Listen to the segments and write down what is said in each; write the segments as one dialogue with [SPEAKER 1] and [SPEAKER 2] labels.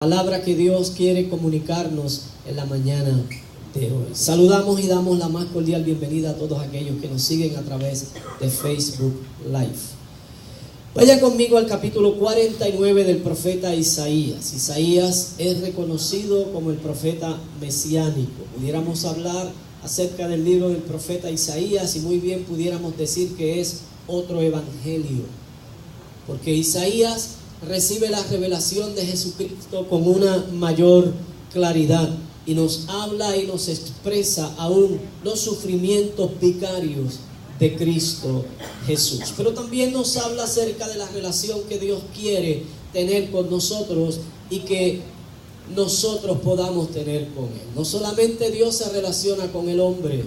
[SPEAKER 1] Palabra que Dios quiere comunicarnos en la mañana de hoy. Saludamos y damos la más cordial bienvenida a todos aquellos que nos siguen a través de Facebook Live. Vaya conmigo al capítulo 49 del profeta Isaías. Isaías es reconocido como el profeta mesiánico. Pudiéramos hablar acerca del libro del profeta Isaías y muy bien pudiéramos decir que es otro evangelio, porque Isaías recibe la revelación de Jesucristo con una mayor claridad y nos habla y nos expresa aún los sufrimientos vicarios de Cristo Jesús. Pero también nos habla acerca de la relación que Dios quiere tener con nosotros y que nosotros podamos tener con Él. No solamente Dios se relaciona con el hombre,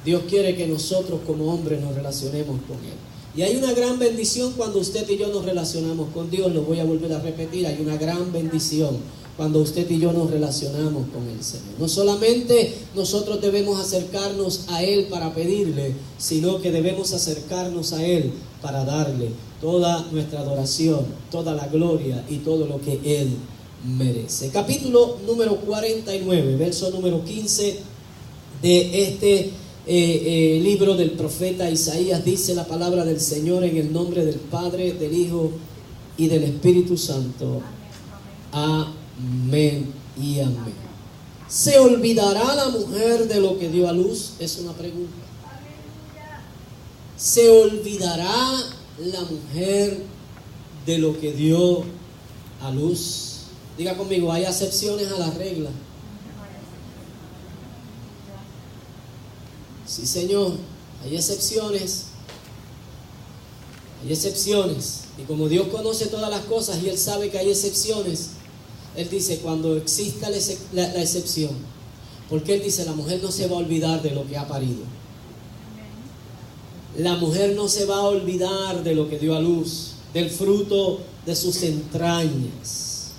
[SPEAKER 1] Dios quiere que nosotros como hombres nos relacionemos con Él. Y hay una gran bendición cuando usted y yo nos relacionamos con Dios. Lo voy a volver a repetir, hay una gran bendición cuando usted y yo nos relacionamos con el Señor. No solamente nosotros debemos acercarnos a Él para pedirle, sino que debemos acercarnos a Él para darle toda nuestra adoración, toda la gloria y todo lo que Él merece. Capítulo número 49, verso número 15 de este libro del profeta Isaías. Dice la palabra del Señor: en el nombre del Padre, del Hijo y del Espíritu Santo. Amén y amén. ¿Se olvidará la mujer de lo que dio a luz? Es una pregunta. ¿Se olvidará la mujer de lo que dio a luz? Diga conmigo, hay excepciones a la regla. Sí, Señor, hay excepciones. Hay excepciones. Y como Dios conoce todas las cosas y Él sabe que hay excepciones, Él dice cuando exista la excepción, porque Él dice la mujer no se va a olvidar de lo que ha parido. La mujer no se va a olvidar de lo que dio a luz, del fruto de sus entrañas.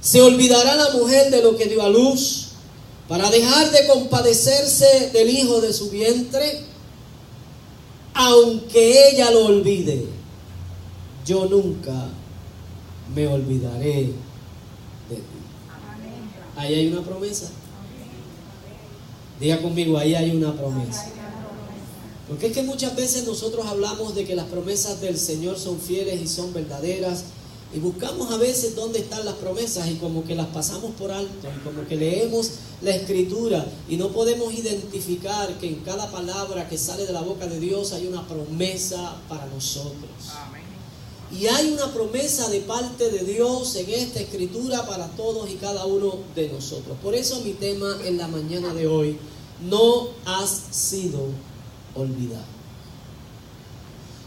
[SPEAKER 1] Se olvidará la mujer de lo que dio a luz para dejar de compadecerse del hijo de su vientre, aunque ella lo olvide, yo nunca me olvidaré de ti. Ahí hay una promesa. Diga conmigo, ahí hay una promesa. Porque es que muchas veces nosotros hablamos de que las promesas del Señor son fieles y son verdaderas, y buscamos a veces dónde están las promesas y como que las pasamos por alto, y como que leemos la Escritura y no podemos identificar que en cada palabra que sale de la boca de Dios hay una promesa para nosotros. Amén. Y hay una promesa de parte de Dios en esta Escritura para todos y cada uno de nosotros. Por eso mi tema en la mañana de hoy: no has sido olvidado.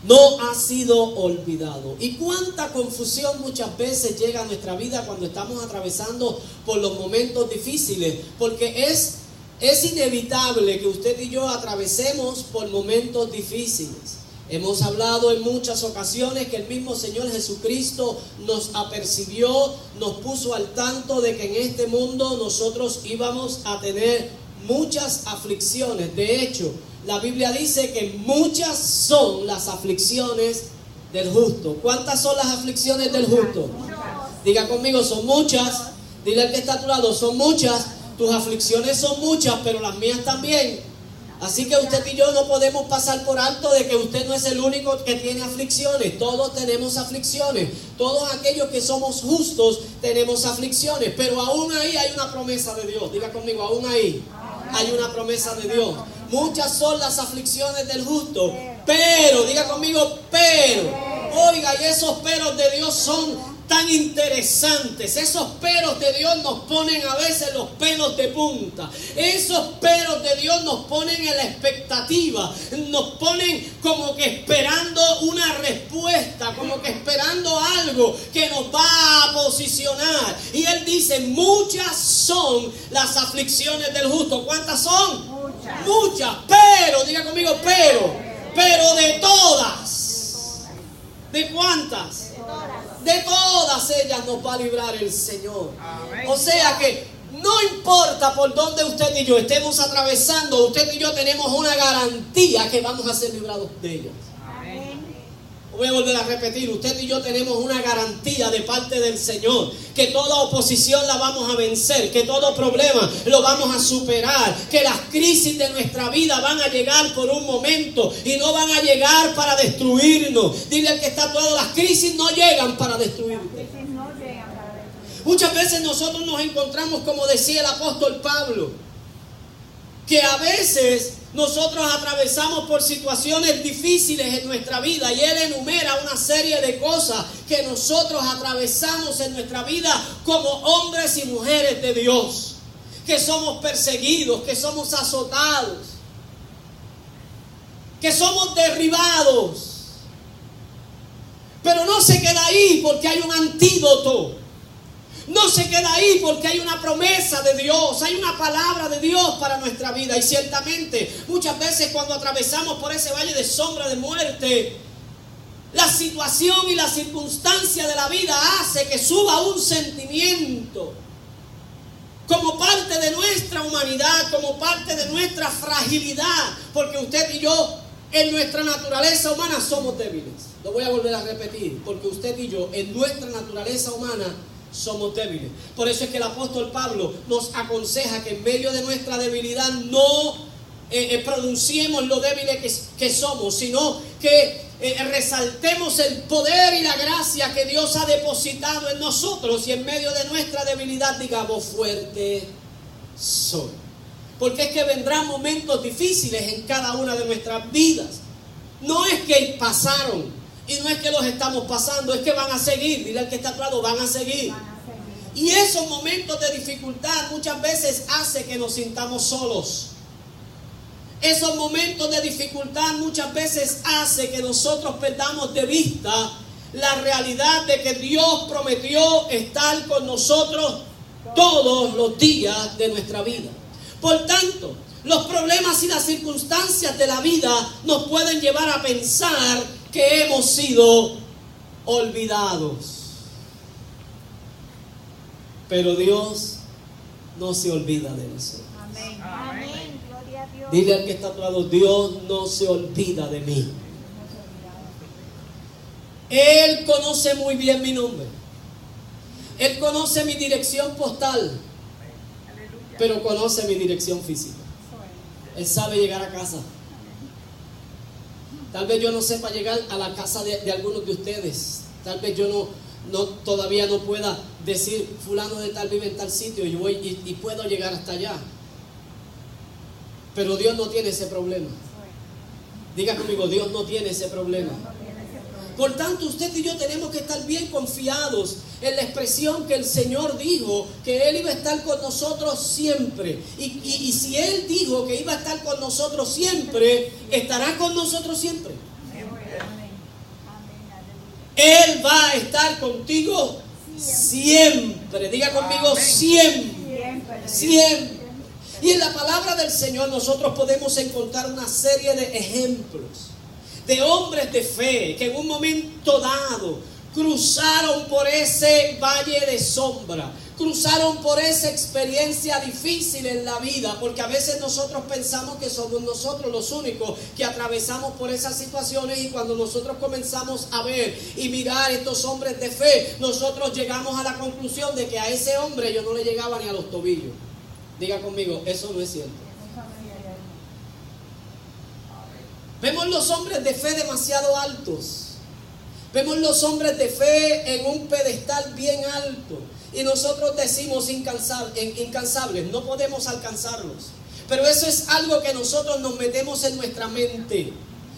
[SPEAKER 1] No ha sido olvidado. Y cuánta confusión muchas veces llega a nuestra vida cuando estamos atravesando por los momentos difíciles, porque es inevitable que usted y yo atravesemos por momentos difíciles. Hemos hablado en muchas ocasiones que el mismo Señor Jesucristo nos apercibió, nos puso al tanto de que en este mundo nosotros íbamos a tener muchas aflicciones. De hecho, la Biblia dice que muchas son las aflicciones del justo. ¿Cuántas son las aflicciones del justo? Diga conmigo, son muchas. Dile al que está a tu lado, son muchas. Tus aflicciones son muchas, pero las mías también. Así que usted y yo no podemos pasar por alto de que usted no es el único que tiene aflicciones. Todos tenemos aflicciones. Todos aquellos que somos justos tenemos aflicciones. Pero aún ahí hay una promesa de Dios. Diga conmigo, aún ahí hay una promesa de Dios. Muchas son las aflicciones del justo, pero, diga conmigo, pero. Oiga, y esos peros de Dios son tan interesantes. Esos peros de Dios nos ponen a veces los pelos de punta. Esos peros de Dios nos ponen en la expectativa. Nos ponen como que esperando una respuesta, como que esperando algo que nos va a posicionar. Y Él dice, muchas son las aflicciones del justo. ¿Cuántas son? Muchas, pero, diga conmigo, pero de todas. ¿De cuántas? De todas ellas nos va a librar el Señor. Amén. O sea que no importa por dónde usted y yo estemos atravesando, usted y yo tenemos una garantía que vamos a ser librados de ellas. Amén. Voy a volver a repetir, usted y yo tenemos una garantía de parte del Señor, que toda oposición la vamos a vencer, que todo problema lo vamos a superar, que las crisis de nuestra vida van a llegar por un momento y no van a llegar para destruirnos. Dile al que está a tu lado, las crisis no llegan para destruirte. Muchas veces nosotros nos encontramos, como decía el apóstol Pablo, que a veces nosotros atravesamos por situaciones difíciles en nuestra vida y él enumera una serie de cosas que nosotros atravesamos en nuestra vida como hombres y mujeres de Dios, que somos perseguidos, que somos azotados, que somos derribados. Pero no se queda ahí porque hay un antídoto. No se queda ahí porque hay una promesa de Dios, hay una palabra de Dios para nuestra vida. Y ciertamente muchas veces cuando atravesamos por ese valle de sombra de muerte, la situación y la circunstancia de la vida hace que suba un sentimiento como parte de nuestra humanidad, como parte de nuestra fragilidad, porque usted y yo en nuestra naturaleza humana somos débiles. Lo voy a volver a repetir, porque usted y yo en nuestra naturaleza humana somos débiles. Por eso es que el apóstol Pablo nos aconseja que en medio de nuestra debilidad no pronunciemos lo débiles que somos, sino que resaltemos el poder y la gracia que Dios ha depositado en nosotros y en medio de nuestra debilidad digamos fuerte soy. Porque es que vendrán momentos difíciles en cada una de nuestras vidas. No es que pasaron y no es que los estamos pasando, es que van a seguir. Dile al que está a tu lado, van a seguir. Y esos momentos de dificultad muchas veces hace que nos sintamos solos. Esos momentos de dificultad muchas veces hace que nosotros perdamos de vista la realidad de que Dios prometió estar con nosotros todos los días de nuestra vida. Por tanto, los problemas y las circunstancias de la vida nos pueden llevar a pensar que hemos sido olvidados. Pero Dios no se olvida de nosotros.
[SPEAKER 2] Amén. Amén. Gloria a Dios.
[SPEAKER 1] Dile al que está a tu lado, Dios no se olvida de mí. Él conoce muy bien mi nombre. Él conoce mi dirección postal, pero conoce mi dirección física. Él sabe llegar a casa. Tal vez yo no sepa llegar a la casa de algunos de ustedes. Tal vez yo todavía no pueda decir fulano de tal vive en tal sitio y voy y puedo llegar hasta allá. Pero Dios no tiene ese problema. Diga conmigo, Dios no tiene ese problema. Por tanto, usted y yo tenemos que estar bien confiados en la expresión que el Señor dijo, que Él iba a estar con nosotros siempre. Y si Él dijo que iba a estar con nosotros siempre, estará con nosotros siempre. Él va a estar contigo siempre. Diga conmigo, siempre. Siempre. Y en la palabra del Señor nosotros podemos encontrar una serie de ejemplos de hombres de fe que en un momento dado cruzaron por ese valle de sombra, cruzaron por esa experiencia difícil en la vida, porque a veces nosotros pensamos que somos nosotros los únicos que atravesamos por esas situaciones, y cuando nosotros comenzamos a ver y mirar estos hombres de fe, nosotros llegamos a la conclusión de que a ese hombre yo no le llegaba ni a los tobillos. Diga conmigo, eso no es cierto. Vemos los hombres de fe demasiado altos. Vemos los hombres de fe en un pedestal bien alto. Y nosotros decimos incansables, no podemos alcanzarlos. Pero eso es algo que nosotros nos metemos en nuestra mente.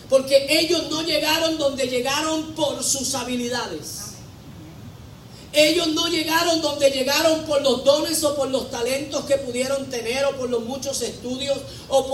[SPEAKER 1] Porque ellos no llegaron donde llegaron por sus habilidades. Ellos no llegaron donde llegaron por los dones o por los talentos que pudieron tener, o por los muchos estudios, o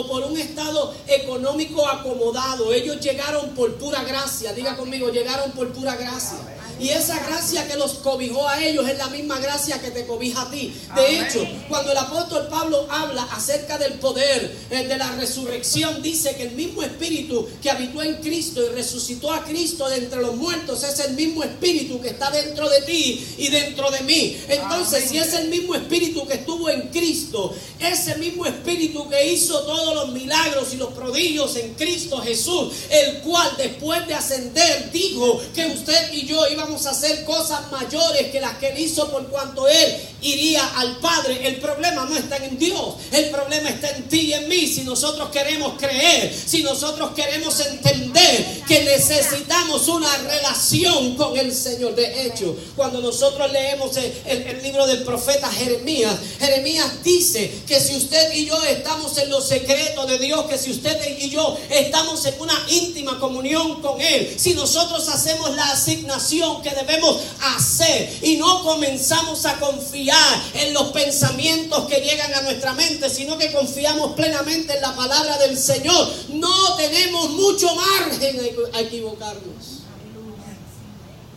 [SPEAKER 1] por un estado económico acomodado. Ellos llegaron por pura gracia. Diga conmigo, llegaron por pura gracia. Y esa gracia que los cobijó a ellos es la misma gracia que te cobija a ti. De hecho, cuando el apóstol Pablo habla acerca del poder de la resurrección, dice que el mismo espíritu que habitó en Cristo y resucitó a Cristo de entre los muertos es el mismo espíritu que está dentro de ti y dentro de mí. Entonces, si es el mismo espíritu que estuvo en Cristo, ese mismo espíritu que hizo todos los milagros y los prodigios en Cristo Jesús, el cual después de ascender dijo que usted y yo íbamos a hacer cosas mayores que las que Él hizo, por cuanto Él iría al Padre. El problema no está en Dios, el problema está en ti y en mí. Si nosotros queremos creer, si nosotros queremos entender que necesitamos una relación con el Señor. De hecho, cuando nosotros leemos el libro del profeta Jeremías, Jeremías dice que si usted y yo estamos en los secretos de Dios, que si usted y yo estamos en una íntima comunión con Él, si nosotros hacemos la asignación que debemos hacer y no comenzamos a confiar en los pensamientos que llegan a nuestra mente, sino que confiamos plenamente en la palabra del Señor, no tenemos mucho margen a equivocarnos.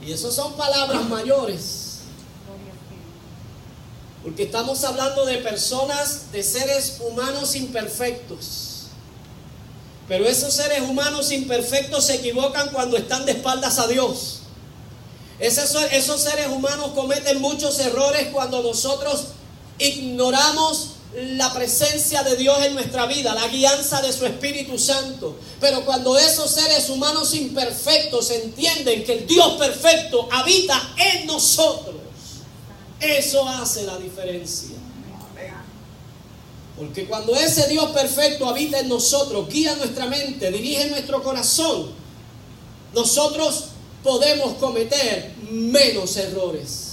[SPEAKER 1] Y eso son palabras mayores, porque estamos hablando de personas, de seres humanos imperfectos. Pero esos seres humanos imperfectos se equivocan cuando están de espaldas a Dios. Esos seres humanos cometen muchos errores cuando nosotros ignoramos la presencia de Dios en nuestra vida, la guianza de su Espíritu Santo. Pero cuando esos seres humanos imperfectos entienden que el Dios perfecto habita en nosotros, eso hace la diferencia. Porque cuando ese Dios perfecto habita en nosotros, guía nuestra mente, dirige nuestro corazón, nosotros podemos cometer menos errores.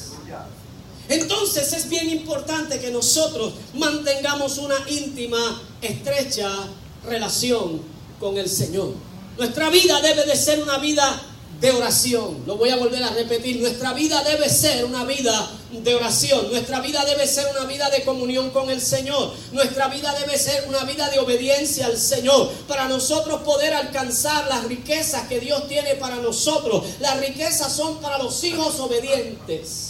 [SPEAKER 1] Entonces es bien importante que nosotros mantengamos una íntima, estrecha relación con el Señor. Nuestra vida debe de ser una vida de oración. Lo voy a volver a repetir. Nuestra vida debe ser una vida de oración. Nuestra vida debe ser una vida de comunión con el Señor. Nuestra vida debe ser una vida de obediencia al Señor, para nosotros poder alcanzar las riquezas que Dios tiene para nosotros. Las riquezas son para los hijos obedientes.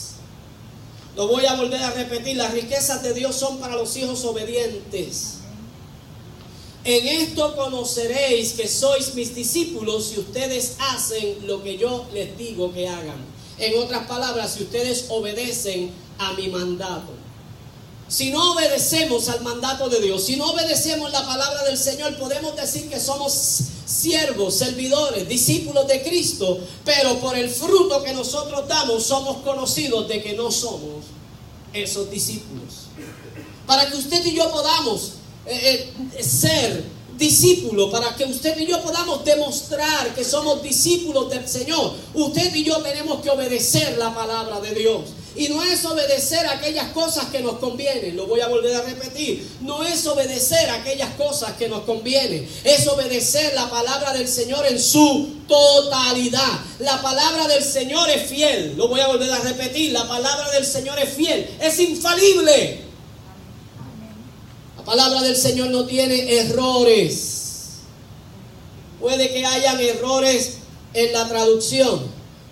[SPEAKER 1] Lo voy a volver a repetir. Las riquezas de Dios son para los hijos obedientes. En esto conoceréis que sois mis discípulos si ustedes hacen lo que yo les digo que hagan. En otras palabras, si ustedes obedecen a mi mandato. Si no obedecemos al mandato de Dios, si no obedecemos la palabra del Señor, podemos decir que somos siervos, servidores, discípulos de Cristo, pero por el fruto que nosotros damos somos conocidos de que no somos esos discípulos. Para que usted y yo podamos ser discípulos, para que usted y yo podamos demostrar que somos discípulos del Señor, usted y yo tenemos que obedecer la palabra de Dios. Y no es obedecer aquellas cosas que nos convienen. Lo voy a volver a repetir. No es obedecer aquellas cosas que nos convienen. Es obedecer la palabra del Señor en su totalidad. La palabra del Señor es fiel. Lo voy a volver a repetir. La palabra del Señor es fiel. Es infalible. La palabra del Señor no tiene errores. Puede que hayan errores en la traducción.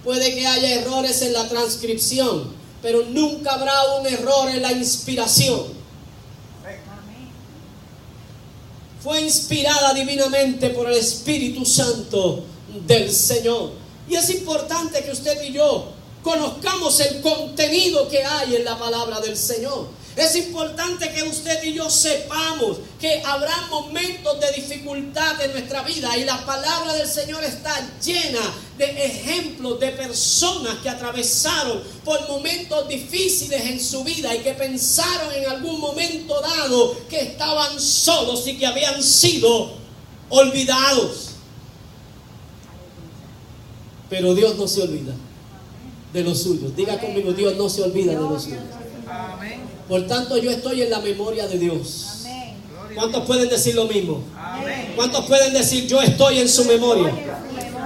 [SPEAKER 1] Puede que haya errores en la transcripción. Pero nunca habrá un error en la inspiración. Fue inspirada divinamente por el Espíritu Santo del Señor. Y es importante que usted y yo conozcamos el contenido que hay en la palabra del Señor. Es importante que usted y yo sepamos que habrá momentos de dificultad en nuestra vida, y la palabra del Señor está llena de ejemplos de personas que atravesaron por momentos difíciles en su vida y que pensaron en algún momento dado que estaban solos y que habían sido olvidados. Pero Dios no se olvida de los suyos. Diga conmigo, Dios no se olvida de los suyos. Por tanto, yo estoy en la memoria de Dios. ¿Cuántos pueden decir lo mismo? ¿Cuántos pueden decir, yo estoy en su memoria?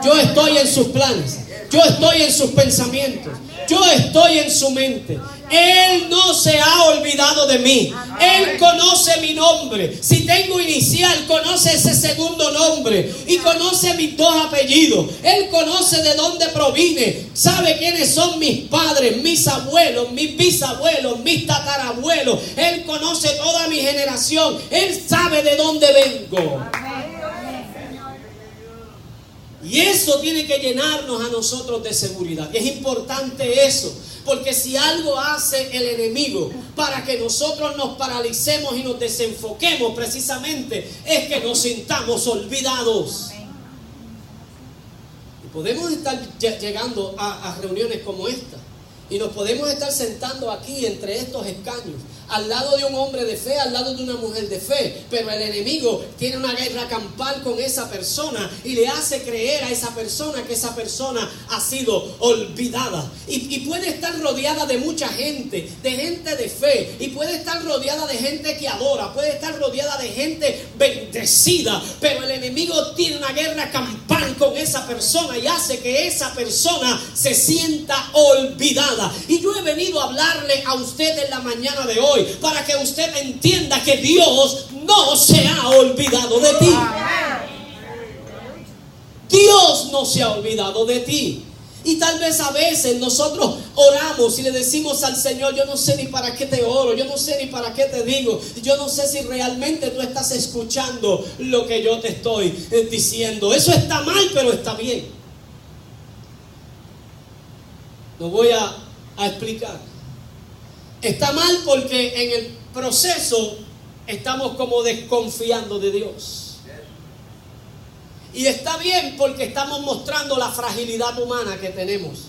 [SPEAKER 1] Yo estoy en sus planes. Yo estoy en sus pensamientos. Yo estoy en su mente. Él no se ha olvidado de mí. Él conoce mi nombre. Si tengo inicial, conoce ese segundo nombre. Y conoce mis dos apellidos. Él conoce de dónde provine. Sabe quiénes son mis padres, mis abuelos, mis bisabuelos, mis tatarabuelos. Él conoce toda mi generación. Él sabe de dónde vengo. Y eso tiene que llenarnos a nosotros de seguridad. Y es importante eso, porque si algo hace el enemigo para que nosotros nos paralicemos y nos desenfoquemos, precisamente es que nos sintamos olvidados. Y podemos estar llegando a reuniones como esta, y nos podemos estar sentando aquí entre estos escaños, al lado de un hombre de fe, al lado de una mujer de fe, pero el enemigo tiene una guerra campal con esa persona y le hace creer a esa persona que esa persona ha sido olvidada. Y puede estar rodeada de mucha gente, de fe, y puede estar rodeada de gente que adora, puede estar rodeada de gente bendecida, pero el enemigo tiene una guerra campal con esa persona y hace que esa persona se sienta olvidada. Y yo he venido a hablarle a usted en la mañana de hoy para que usted entienda que Dios no se ha olvidado de ti. Dios no se ha olvidado de ti. Y tal vez a veces nosotros oramos y le decimos al Señor: yo no sé ni para qué te oro, yo no sé ni para qué te digo, yo no sé si realmente tú estás escuchando lo que yo te estoy diciendo. Eso está mal, pero está bien. Lo voy a explicar. Está mal porque en el proceso estamos como desconfiando de Dios. Y está bien porque estamos mostrando la fragilidad humana que tenemos,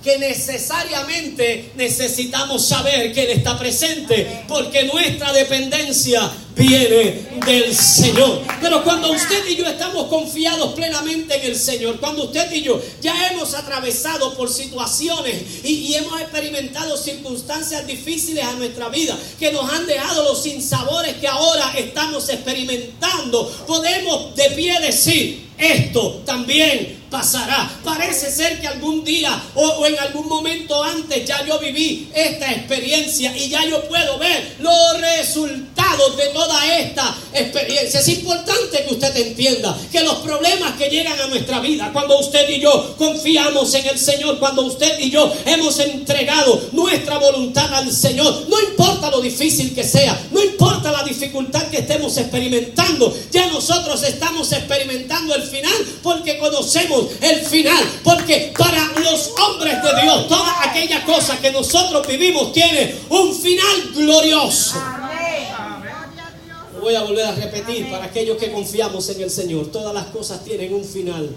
[SPEAKER 1] que necesariamente necesitamos saber que Él está presente, porque nuestra dependencia viene del Señor. Pero cuando usted y yo estamos confiados plenamente en el Señor, cuando usted y yo ya hemos atravesado por situaciones y hemos experimentado circunstancias difíciles a nuestra vida, que nos han dejado los sinsabores que ahora estamos experimentando, podemos de pie decir: esto también pasará. Parece ser que algún día o en algún momento antes ya yo viví esta experiencia y ya yo puedo ver los resultados de toda esta experiencia. Es importante que usted entienda que los problemas que llegan a nuestra vida, cuando usted y yo confiamos en el Señor, cuando usted y yo hemos entregado nuestra voluntad al Señor, no importa lo difícil que sea, no importa la dificultad que estemos experimentando, ya nosotros estamos experimentando el final, porque conocemos el final, porque para los hombres de Dios toda aquella cosa que nosotros vivimos tiene un final glorioso. Lo voy a volver a repetir para aquellos que confiamos en el Señor: todas las cosas tienen un final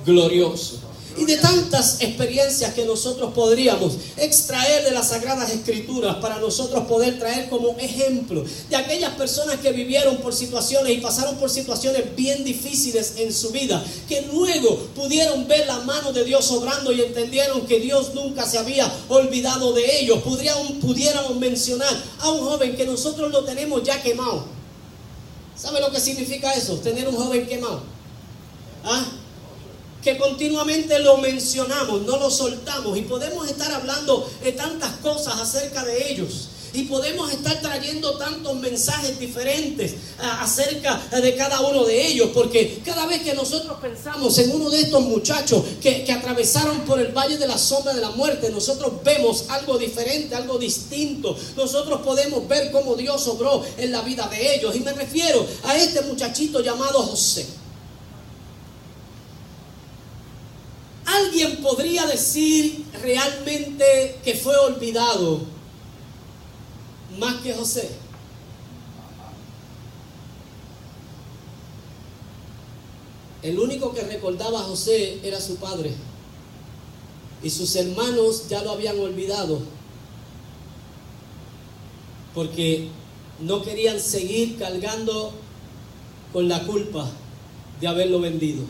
[SPEAKER 1] glorioso. Y de tantas experiencias que nosotros podríamos extraer de las Sagradas Escrituras para nosotros poder traer como ejemplo de aquellas personas que vivieron por situaciones y pasaron por situaciones bien difíciles en su vida, que luego pudieron ver la mano de Dios obrando y entendieron que Dios nunca se había olvidado de ellos. Pudiéramos mencionar a un joven que nosotros lo tenemos ya quemado. ¿Sabe lo que significa eso? Tener un joven quemado. Que continuamente lo mencionamos, no lo soltamos, y podemos estar hablando de tantas cosas acerca de ellos, y podemos estar trayendo tantos mensajes diferentes acerca de cada uno de ellos, porque cada vez que nosotros pensamos en uno de estos muchachos que atravesaron por el valle de la sombra de la muerte, nosotros vemos algo diferente, algo distinto. Nosotros podemos ver cómo Dios obró en la vida de ellos, y me refiero a este muchachito llamado José. ¿Alguien podría decir realmente que fue olvidado más que José? El único que recordaba a José era su padre, y sus hermanos ya lo habían olvidado porque no querían seguir cargando con la culpa de haberlo vendido.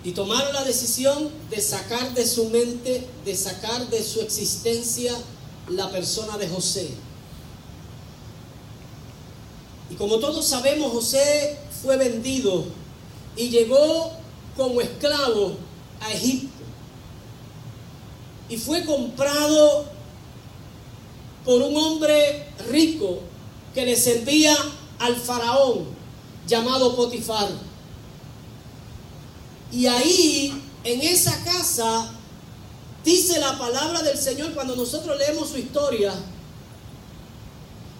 [SPEAKER 1] Y tomaron la decisión de sacar de su mente, de sacar de su existencia la persona de José. Y como todos sabemos, José fue vendido y llegó como esclavo a Egipto y fue comprado por un hombre rico que le servía al faraón llamado Potifar. Y ahí, en esa casa, dice la palabra del Señor, cuando nosotros leemos su historia,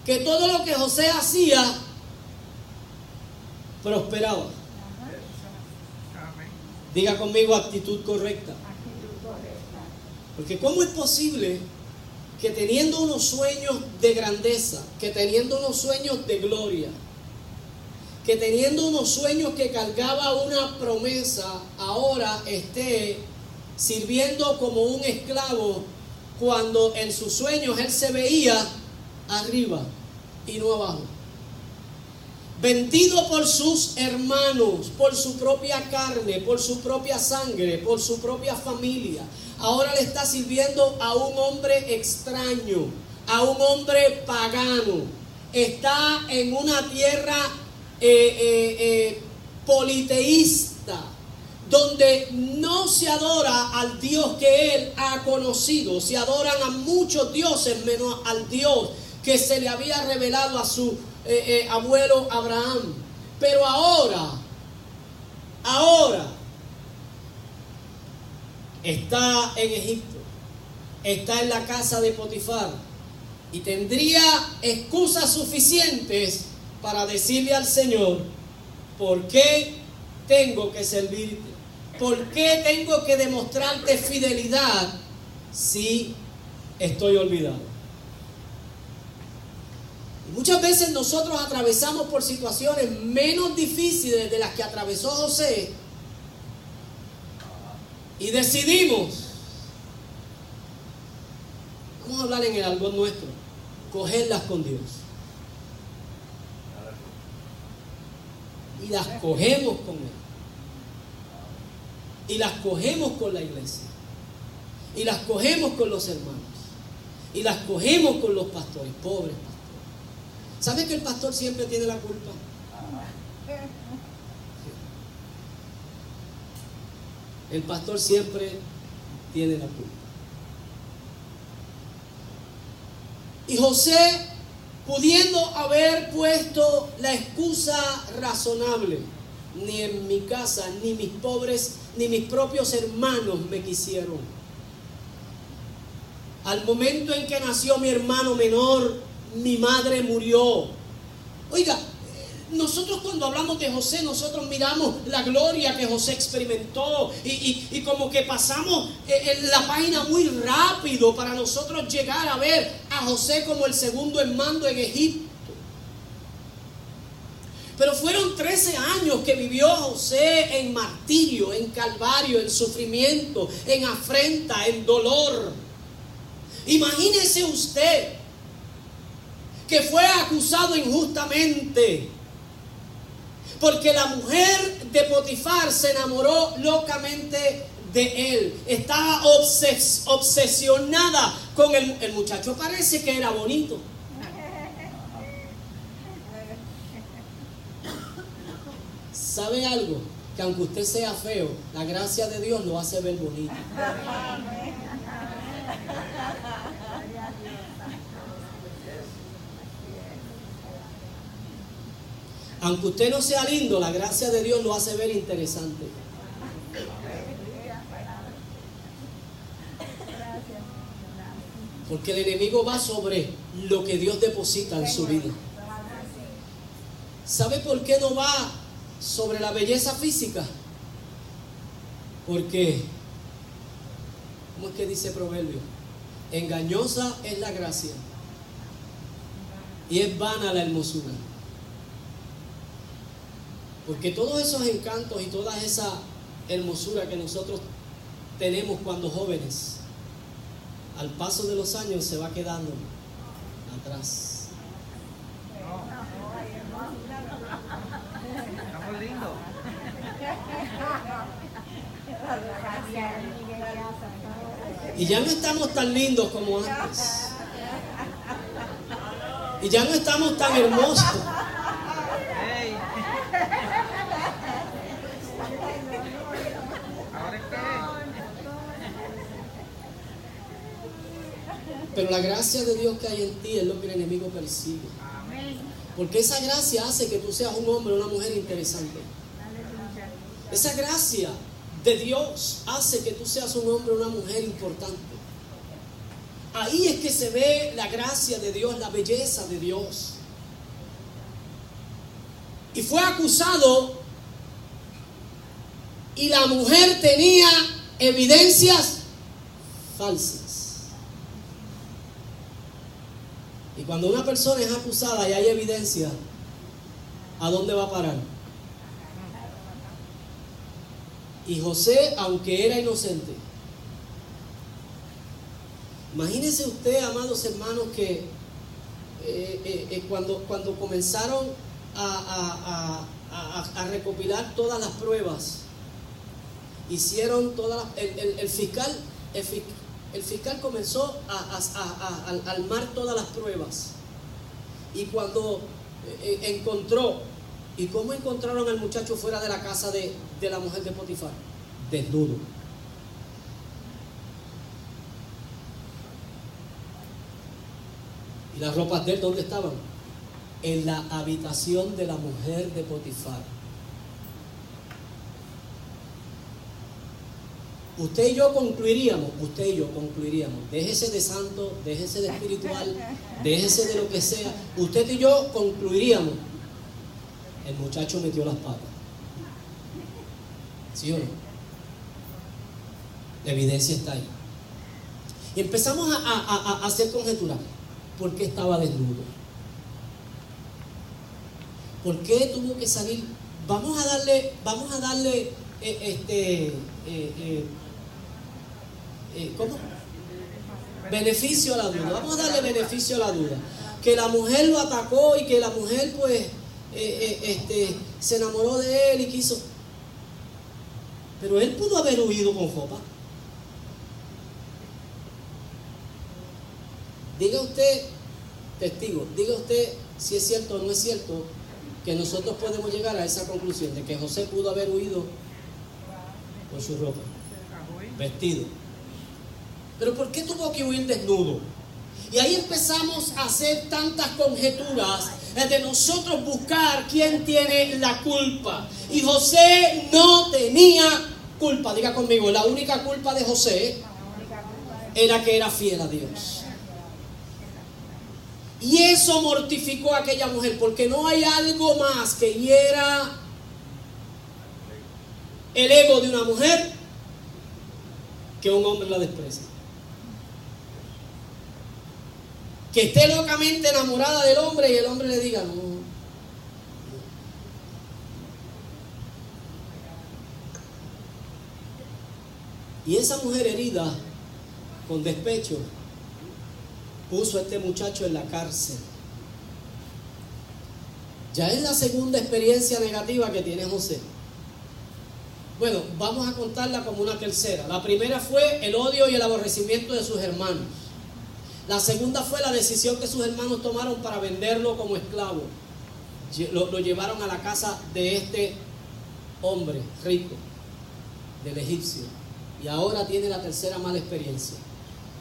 [SPEAKER 1] que todo lo que José hacía prosperaba. Diga conmigo, actitud correcta. Porque ¿cómo es posible que teniendo unos sueños de grandeza, que teniendo unos sueños de gloria, que teniendo unos sueños que cargaba una promesa, ahora esté sirviendo como un esclavo, cuando en sus sueños él se veía arriba y no abajo? Vendido por sus hermanos, por su propia carne, por su propia sangre, por su propia familia. Ahora le está sirviendo a un hombre extraño, a un hombre pagano. Está en una tierra politeísta, donde no se adora al Dios que él ha conocido. Se adoran a muchos dioses menos al Dios que se le había revelado a su abuelo Abraham. Pero ahora está en Egipto, está en la casa de Potifar y tendría excusas suficientes para decirle al Señor: ¿por qué tengo que servirte? ¿Por qué tengo que demostrarte fidelidad si estoy olvidado? Y muchas veces nosotros atravesamos por situaciones menos difíciles de las que atravesó José y decidimos, vamos a hablar en el argot nuestro, cogerlas con Dios. Y las cogemos con Él. Y las cogemos con la iglesia. Y las cogemos con los hermanos. Y las cogemos con los pastores, pobres pastores. ¿Sabe que el pastor siempre tiene la culpa? El pastor siempre tiene la culpa. Y José, pudiendo haber puesto la excusa razonable: ni en mi casa, ni mis pobres, ni mis propios hermanos me quisieron. Al momento en que nació mi hermano menor, mi madre murió. Oiga, nosotros cuando hablamos de José, nosotros miramos la gloria que José experimentó y como que pasamos en la página muy rápido para nosotros llegar a ver a José como el segundo en mando en Egipto. Pero fueron 13 años que vivió José en martirio, en calvario, en sufrimiento, en afrenta, en dolor. Imagínese usted que fue acusado injustamente porque la mujer de Potifar se enamoró locamente de él. Estaba obsesionada con el muchacho. Parece que era bonito. ¿Sabe algo? Que aunque usted sea feo, la gracia de Dios lo hace ver bonito. Aunque usted no sea lindo, la gracia de Dios lo hace ver interesante. Porque el enemigo va sobre lo que Dios deposita en su vida. ¿Sabe por qué no va sobre la belleza física? Porque, ¿cómo es que dice Proverbio? Engañosa es la gracia y es vana la hermosura. Porque todos esos encantos y toda esa hermosura que nosotros tenemos cuando jóvenes, al paso de los años se va quedando atrás.
[SPEAKER 3] Estamos lindos.
[SPEAKER 1] Y ya no estamos tan lindos como antes. Y ya no estamos tan hermosos.
[SPEAKER 3] ¿Ahora qué?
[SPEAKER 1] Pero la gracia de Dios que hay en ti es lo que el enemigo persigue.
[SPEAKER 2] Amén.
[SPEAKER 1] Porque esa gracia hace que tú seas un hombre o una mujer interesante. Esa gracia de Dios hace que tú seas un hombre o una mujer importante. Ahí es que se ve la gracia de Dios, la belleza de Dios. Y fue acusado y la mujer tenía evidencias falsas. Y cuando una persona es acusada y hay evidencia, ¿a dónde va a parar? Y José, aunque era inocente, imagínese usted, amados hermanos, que cuando comenzaron a recopilar todas las pruebas, hicieron todas el fiscal comenzó a armar todas las pruebas. Y cuando encontró, ¿y cómo encontraron al muchacho fuera de la casa de la mujer de Potifar? Desnudo. ¿Y las ropas de él dónde estaban? En la habitación de la mujer de Potifar. Usted y yo concluiríamos, déjese de santo, déjese de espiritual, déjese de lo que sea, usted y yo concluiríamos, el muchacho metió las patas. ¿Sí o no? La evidencia está ahí. Y empezamos a hacer conjeturas. ¿Por qué estaba desnudo? ¿Por qué tuvo que salir? Vamos a darle ¿cómo? Beneficio a la duda. Vamos a darle beneficio a la duda. Que la mujer lo atacó y que la mujer pues se enamoró de él y quiso. Pero él pudo haber huido con ropa. Diga usted, testigo, diga usted si es cierto o no es cierto que nosotros podemos llegar a esa conclusión de que José pudo haber huido con su ropa, vestido. Pero ¿por qué tuvo que huir desnudo? Y ahí empezamos a hacer tantas conjeturas de nosotros buscar quién tiene la culpa. Y José no tenía culpa. Diga conmigo, la única culpa de José era que era fiel a Dios. Y eso mortificó a aquella mujer, porque no hay algo más que hiera el ego de una mujer que un hombre la desprecie. Que esté locamente enamorada del hombre y el hombre le diga no. Y esa mujer herida, con despecho, puso a este muchacho en la cárcel. Ya es la segunda experiencia negativa que tiene José. Bueno, vamos a contarla como una tercera. La primera fue el odio y el aborrecimiento de sus hermanos. La segunda fue la decisión que sus hermanos tomaron para venderlo como esclavo. Lo llevaron a la casa de este hombre rico, del egipcio. Y ahora tiene la tercera mala experiencia.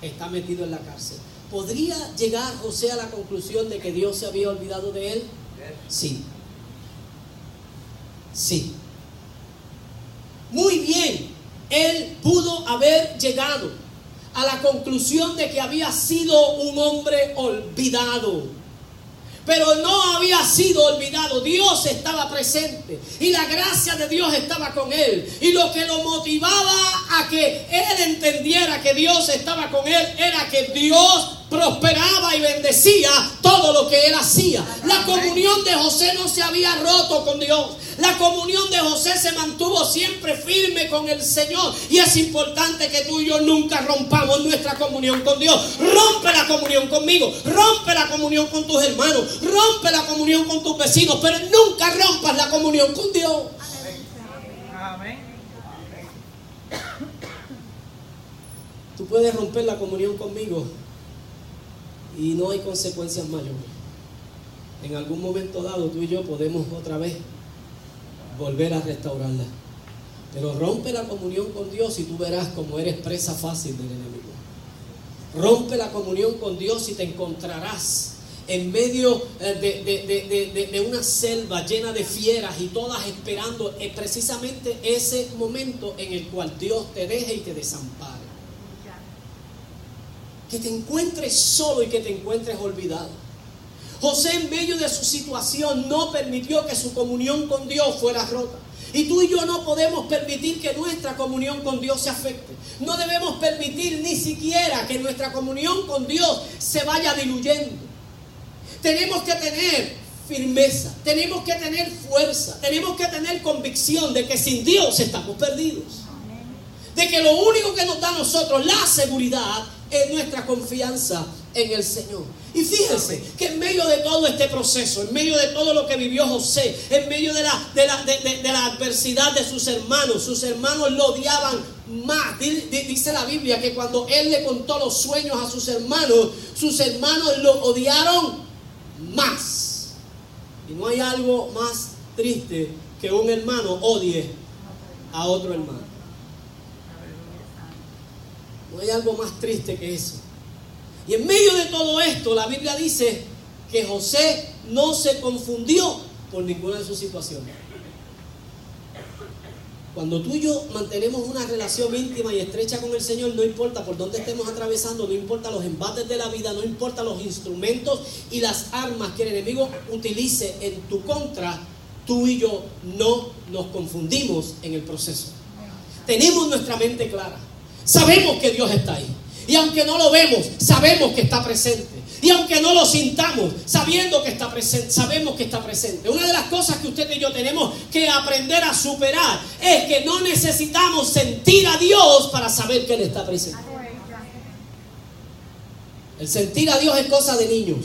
[SPEAKER 1] Está metido en la cárcel. ¿Podría llegar José a la conclusión de que Dios se había olvidado de él? Sí. Sí. Muy bien. Él pudo haber llegado a la conclusión de que había sido un hombre olvidado. Pero no había sido olvidado. Dios estaba presente y la gracia de Dios estaba con él. Y lo que lo motivaba a que él entendiera que Dios estaba con él era que Dios prosperaba y bendecía todo lo que él hacía. La comunión de José no se había roto con Dios. La comunión de José se mantuvo siempre firme con el Señor. Y es importante que tú y yo nunca rompamos nuestra comunión con Dios. Rompe la comunión conmigo, rompe la comunión con tus hermanos, rompe la comunión con tus vecinos, pero nunca rompas la comunión con Dios.
[SPEAKER 2] Amén.
[SPEAKER 1] Tú puedes romper la comunión conmigo y no hay consecuencias mayores. En algún momento dado tú y yo podemos otra vez volver a restaurarla. Pero rompe la comunión con Dios y tú verás cómo eres presa fácil del enemigo. Rompe la comunión con Dios y te encontrarás en medio de una selva llena de fieras y todas esperando precisamente ese momento en el cual Dios te deje y te desampare. Que te encuentres solo y que te encuentres olvidado. José, en medio de su situación, no permitió que su comunión con Dios fuera rota. Y tú y yo no podemos permitir que nuestra comunión con Dios se afecte. No debemos permitir ni siquiera que nuestra comunión con Dios se vaya diluyendo. Tenemos que tener firmeza, tenemos que tener fuerza, tenemos que tener convicción de que sin Dios estamos perdidos. De que lo único que nos da a nosotros la seguridad es nuestra confianza en el Señor. Y fíjense que en medio de todo este proceso, en medio de todo lo que vivió José, en medio de la adversidad de sus hermanos lo odiaban más. Dice la Biblia que cuando él le contó los sueños a sus hermanos lo odiaron más. Y no hay algo más triste que un hermano odie a otro hermano. No hay algo más triste que eso. Y en medio de todo esto, la Biblia dice que José no se confundió por ninguna de sus situaciones. Cuando tú y yo mantenemos una relación íntima y estrecha con el Señor, no importa por dónde estemos atravesando, no importa los embates de la vida, no importa los instrumentos y las armas que el enemigo utilice en tu contra, tú y yo no nos confundimos en el proceso. Tenemos nuestra mente clara. Sabemos que Dios está ahí. Y aunque no lo vemos, sabemos que está presente. Y aunque no lo sintamos, sabiendo que está presente, sabemos que está presente. Una de las cosas que usted y yo tenemos que aprender a superar es que no necesitamos sentir a Dios para saber que Él está presente. El sentir a Dios es cosa de niños.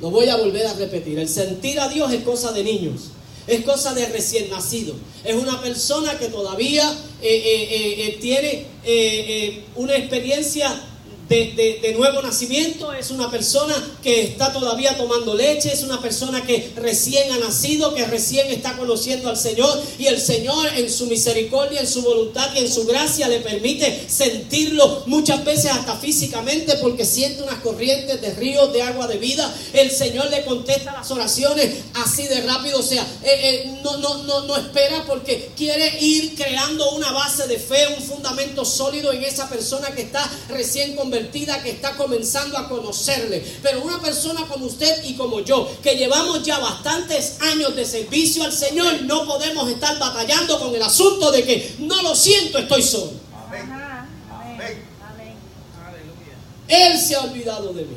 [SPEAKER 1] Lo voy a volver a repetir. El sentir a Dios es cosa de niños. Es cosa de recién nacido. Es una persona que todavía tiene una experiencia de nuevo nacimiento. Es una persona que está todavía tomando leche. Es una persona que recién ha nacido, que recién está conociendo al Señor. Y el Señor, en su misericordia, en su voluntad y en su gracia, le permite sentirlo muchas veces hasta físicamente, porque siente unas corrientes de ríos de agua de vida. El Señor le contesta las oraciones así de rápido. O sea, no espera, porque quiere ir creando una base de fe, un fundamento sólido en esa persona que está recién convertida, que está comenzando a conocerle. Pero una persona como usted y como yo, que llevamos ya bastantes años de servicio al Señor, no podemos estar batallando con el asunto de que no lo siento, estoy solo.
[SPEAKER 2] Amén. Amén. Amén. Aleluya.
[SPEAKER 1] Él se ha olvidado de mí.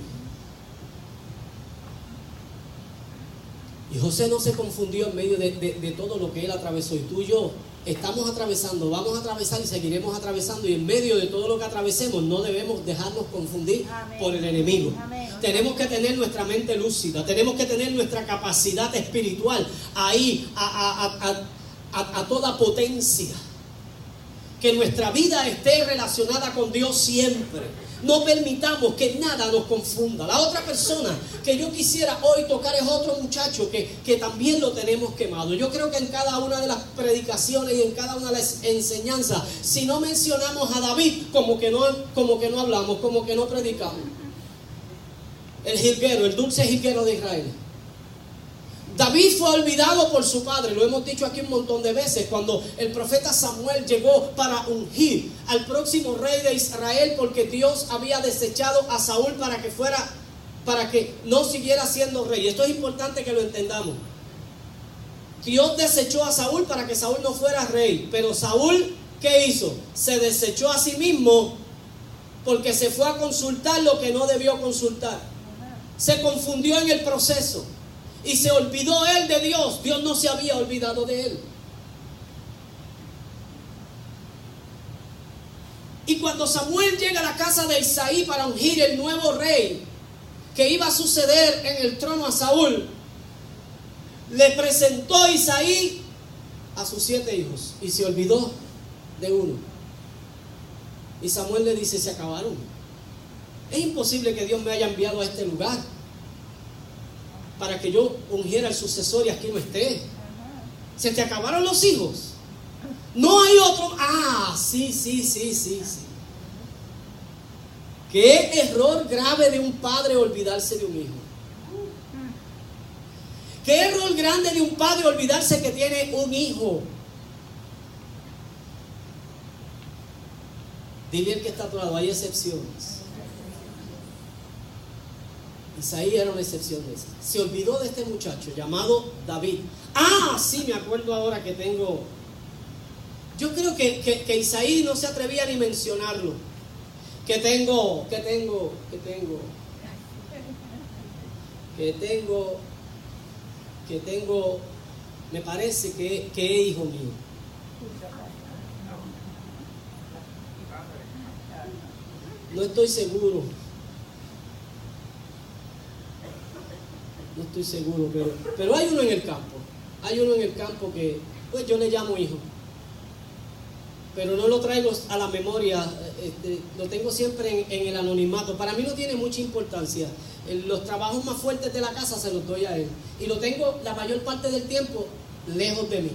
[SPEAKER 1] Y José no se confundió en medio de todo lo que él atravesó. Y tú y yo estamos atravesando, vamos a atravesar y seguiremos atravesando. Y en medio de todo lo que atravesemos, no debemos dejarnos confundir por el enemigo. Tenemos que tener nuestra mente lúcida, tenemos que tener nuestra capacidad espiritual ahí a toda potencia. Que nuestra vida esté relacionada con Dios siempre. No permitamos que nada nos confunda. La otra persona que yo quisiera hoy tocar es otro muchacho que también lo tenemos quemado. Yo creo que en cada una de las predicaciones y en cada una de las enseñanzas, si no mencionamos a David, como que no hablamos, como que no predicamos. El jilguero, el dulce jilguero de Israel. David fue olvidado por su padre, lo hemos dicho aquí un montón de veces, cuando el profeta Samuel llegó para ungir al próximo rey de Israel, porque Dios había desechado a Saúl para que no siguiera siendo rey. Esto es importante que lo entendamos. Dios desechó a Saúl para que Saúl no fuera rey, pero Saúl, ¿qué hizo? Se desechó a sí mismo porque se fue a consultar lo que no debió consultar. Se confundió en el proceso. Y se olvidó él de Dios. Dios no se había olvidado de él. Y cuando Samuel llega a la casa de Isaí para ungir el nuevo rey que iba a suceder en el trono a Saúl, le presentó Isaí a sus 7 hijos y se olvidó de uno. Y Samuel le dice: se acabaron. Es imposible que Dios me haya enviado a este lugar para que yo ungiera al sucesor y aquí no esté. ¿Se te acabaron los hijos? No hay otro. Sí. Qué error grave de un padre olvidarse de un hijo. Qué error grande de un padre olvidarse que tiene un hijo. Dile al que está a tu lado, hay excepciones. Isaí era una excepción de esa. Se olvidó de este muchacho llamado David. Ah, sí, me acuerdo ahora que tengo. Yo creo que Isaí no se atrevía ni mencionarlo. Que tengo, me parece que es hijo mío. No estoy seguro. No estoy seguro, pero hay uno en el campo. Hay uno en el campo que, pues yo le llamo hijo. Pero no lo traigo a la memoria, lo tengo siempre en el anonimato. Para mí no tiene mucha importancia. Los trabajos más fuertes de la casa se los doy a él. Y lo tengo la mayor parte del tiempo lejos de mí,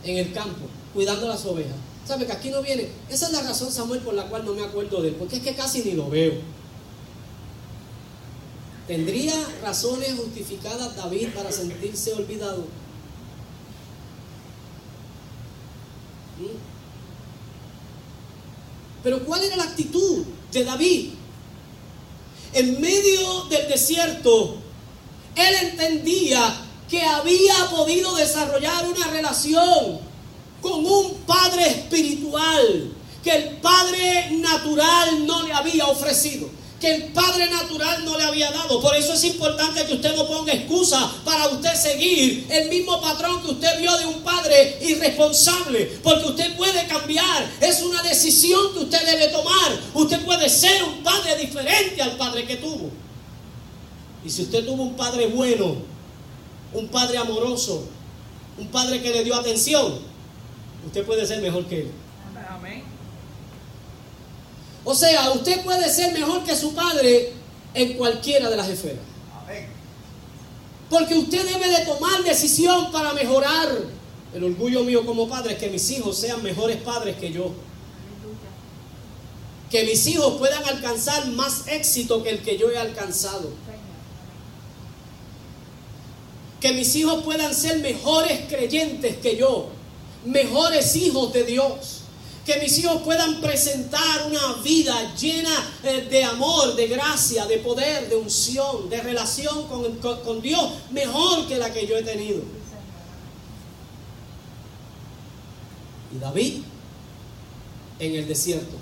[SPEAKER 1] en el campo, cuidando las ovejas. ¿Sabe que aquí no viene? Esa es la razón, Samuel, por la cual no me acuerdo de él, porque es que casi ni lo veo. ¿Tendría razones justificadas David para sentirse olvidado? Pero ¿cuál era la actitud de David? En medio del desierto, él entendía que había podido desarrollar una relación con un padre espiritual que el padre natural no le había ofrecido, que el padre natural no le había dado. Por eso es importante que usted no ponga excusa para usted seguir el mismo patrón que usted vio de un padre irresponsable, porque usted puede cambiar. Es una decisión que usted debe tomar. Usted puede ser un padre diferente al padre que tuvo. Y si usted tuvo un padre bueno, un padre amoroso, un padre que le dio atención, usted puede ser mejor que él.
[SPEAKER 2] Amén.
[SPEAKER 1] O sea, usted puede ser mejor que su padre en cualquiera de las esferas.
[SPEAKER 3] Amén.
[SPEAKER 1] Porque usted debe de tomar decisión para mejorar. El orgullo mío como padre es que mis hijos sean mejores padres que yo. Que mis hijos puedan alcanzar más éxito que el que yo he alcanzado. Que mis hijos puedan ser mejores creyentes que yo. Mejores hijos de Dios. Que mis hijos puedan presentar una vida llena de amor, de gracia, de poder, de unción, de relación con Dios, mejor que la que yo he tenido. Y David, en el desierto,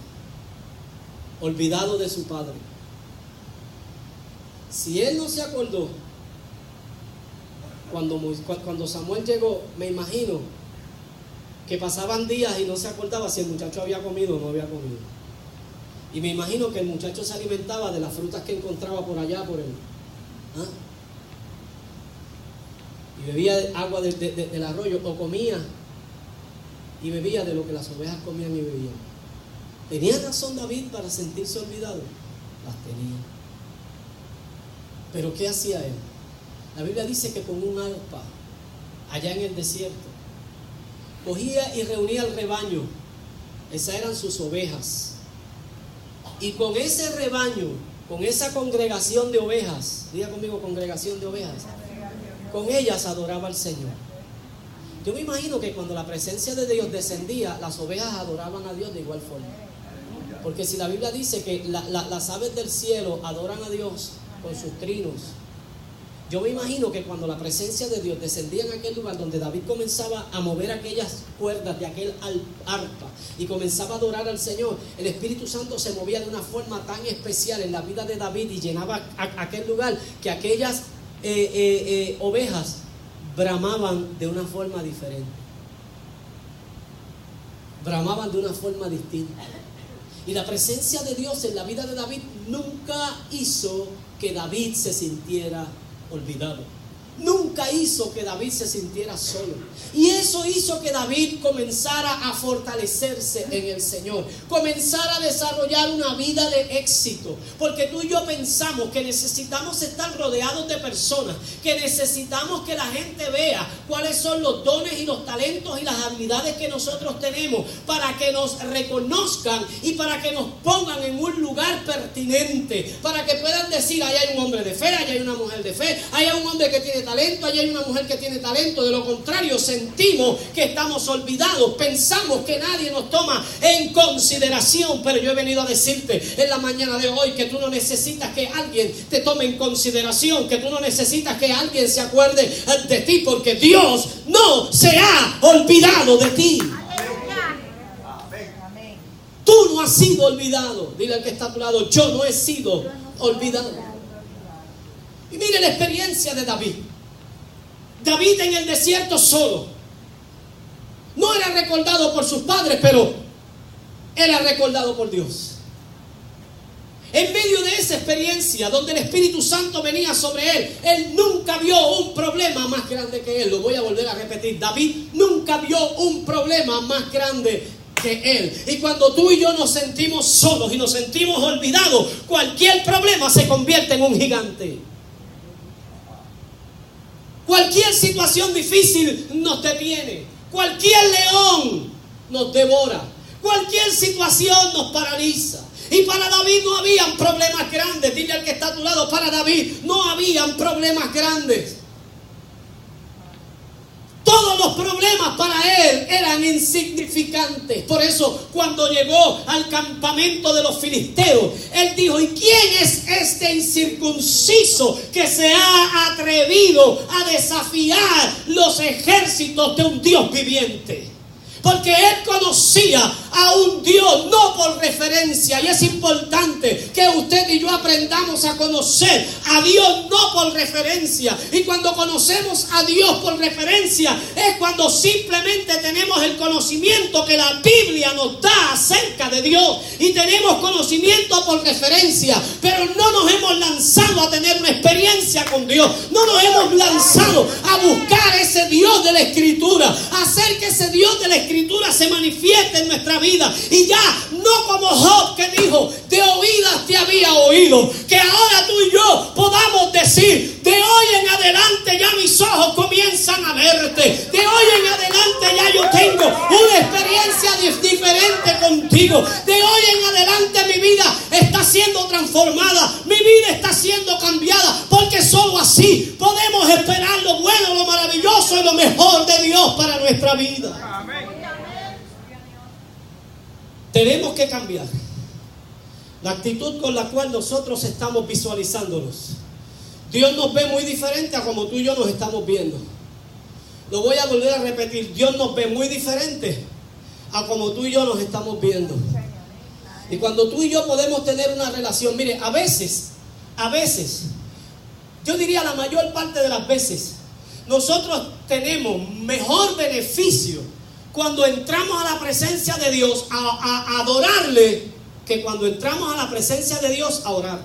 [SPEAKER 1] olvidado de su padre. Si él no se acordó, cuando Samuel llegó, me imagino que pasaban días y no se acordaba si el muchacho había comido o no había comido. Y me imagino que el muchacho se alimentaba de las frutas que encontraba por allá, por él. Y bebía agua del arroyo, o comía y bebía de lo que las ovejas comían y bebían. ¿Tenía razón David para sentirse olvidado? Las tenía. ¿Pero qué hacía él? La Biblia dice que con un arpa, allá en el desierto, cogía y reunía el rebaño. Esas eran sus ovejas. Y con ese rebaño, con esa congregación de ovejas, diga conmigo, congregación de ovejas, con ellas adoraba al Señor. Yo me imagino que cuando la presencia de Dios descendía, las ovejas adoraban a Dios de igual forma. Porque si la Biblia dice que las aves del cielo adoran a Dios con sus trinos, yo me imagino que cuando la presencia de Dios descendía en aquel lugar donde David comenzaba a mover aquellas cuerdas de aquel arpa y comenzaba a adorar al Señor, el Espíritu Santo se movía de una forma tan especial en la vida de David y llenaba aquel lugar que aquellas ovejas bramaban de una forma diferente. Bramaban de una forma distinta. Y la presencia de Dios en la vida de David nunca hizo que David se sintiera olvidado. nunca hizo que David se sintiera solo. Y eso hizo que David comenzara a fortalecerse en el Señor, comenzara a desarrollar una vida de éxito. Porque tú y yo pensamos que necesitamos estar rodeados de personas, que necesitamos que la gente vea cuáles son los dones y los talentos y las habilidades que nosotros tenemos, para que nos reconozcan y para que nos pongan en un lugar pertinente, para que puedan decir: ahí hay un hombre de fe, ahí hay una mujer de fe, ahí hay un hombre que tiene talento, ahí hay una mujer que tiene talento. De lo contrario, sentimos que estamos olvidados, pensamos que nadie nos toma en consideración. Pero yo he venido a decirte en la mañana de hoy que tú no necesitas que alguien te tome en consideración, que tú no necesitas que alguien se acuerde de ti, porque Dios no se ha olvidado de ti. Tú no has sido olvidado. Dile al que está a tu lado: yo no he sido olvidado. Y mire la experiencia de David. David en el desierto solo. No era recordado por sus padres, pero era recordado por Dios. En medio de esa experiencia donde el Espíritu Santo venía sobre él, él nunca vio un problema más grande que él. Lo voy a volver a repetir: David nunca vio un problema más grande que él. Y cuando tú y yo nos sentimos solos y nos sentimos olvidados, cualquier problema se convierte en un gigante. Cualquier situación difícil nos detiene. Cualquier león nos devora. Cualquier situación nos paraliza. Y para David no habían problemas grandes. Dile al que está a tu lado: para David no habían problemas grandes. Todos los problemas para él eran insignificantes. Por eso, cuando llegó al campamento de los filisteos, él dijo: ¿y quién es este incircunciso que se ha atrevido a desafiar los ejércitos de un Dios viviente? Porque él conocía a un Dios no por referencia. Y es importante que usted y yo aprendamos a conocer a Dios no por referencia. Y cuando conocemos a Dios por referencia, es cuando simplemente tenemos el conocimiento que la Biblia nos da acerca de Dios. Y tenemos conocimiento por referencia, pero no nos hemos lanzado a tener una experiencia con Dios. No nos hemos lanzado a buscar ese Dios de la Escritura, a hacer que ese Dios de la Escritura se manifieste en nuestra vida. Y ya no como Job, que dijo: de oídas te había oído. Que ahora tú y yo podamos decir: de hoy en adelante ya mis ojos comienzan a verte. De hoy en adelante ya yo tengo una experiencia diferente contigo. De hoy en adelante mi vida está siendo transformada. Mi vida está siendo cambiada. Porque solo así podemos esperar lo bueno, lo maravilloso y lo mejor de Dios para nuestra vida. Tenemos que cambiar la actitud con la cual nosotros estamos visualizándonos. Dios nos ve muy diferente a como tú y yo nos estamos viendo. Lo voy a volver a repetir: Dios nos ve muy diferente a como tú y yo nos estamos viendo. Y cuando tú y yo podemos tener una relación, mire, a veces, yo diría la mayor parte de las veces, nosotros tenemos mejor beneficio cuando entramos a la presencia de Dios a adorarle, que cuando entramos a la presencia de Dios a orar.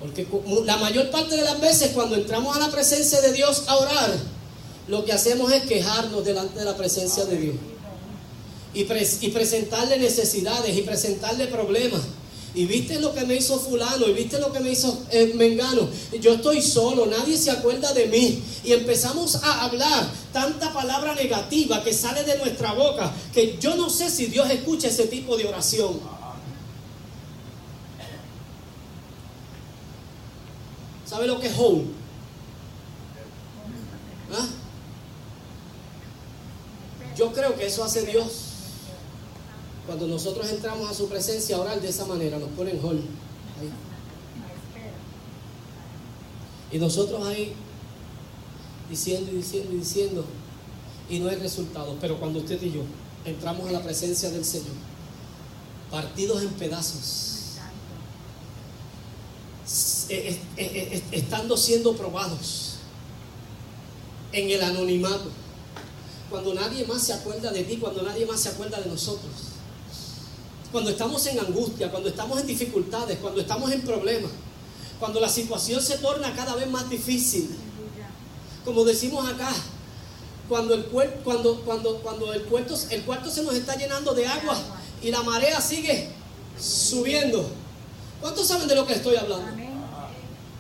[SPEAKER 1] Porque la mayor parte de las veces cuando entramos a la presencia de Dios a orar, lo que hacemos es quejarnos delante de la presencia de Dios y presentarle necesidades y presentarle problemas. Y viste lo que me hizo fulano, y viste lo que me hizo mengano. Yo estoy solo, nadie se acuerda de mí. Y empezamos a hablar tanta palabra negativa que sale de nuestra boca, que yo no sé si Dios escucha ese tipo de oración. ¿Sabe lo que es home? ¿Ah? Yo creo que eso hace Dios. Cuando nosotros entramos a su presencia a orar de esa manera, nos ponen hold ahí. Y nosotros ahí diciendo, y no hay resultados. Pero cuando usted y yo entramos a la presencia del Señor, partidos en pedazos, estando siendo probados en el anonimato, cuando nadie más se acuerda de ti, cuando nadie más se acuerda de nosotros, cuando estamos en angustia, cuando estamos en dificultades, cuando estamos en problemas, cuando la situación se torna cada vez más difícil, como decimos acá, cuando el cuarto se nos está llenando de agua y la marea sigue subiendo. ¿Cuántos saben de lo que estoy hablando?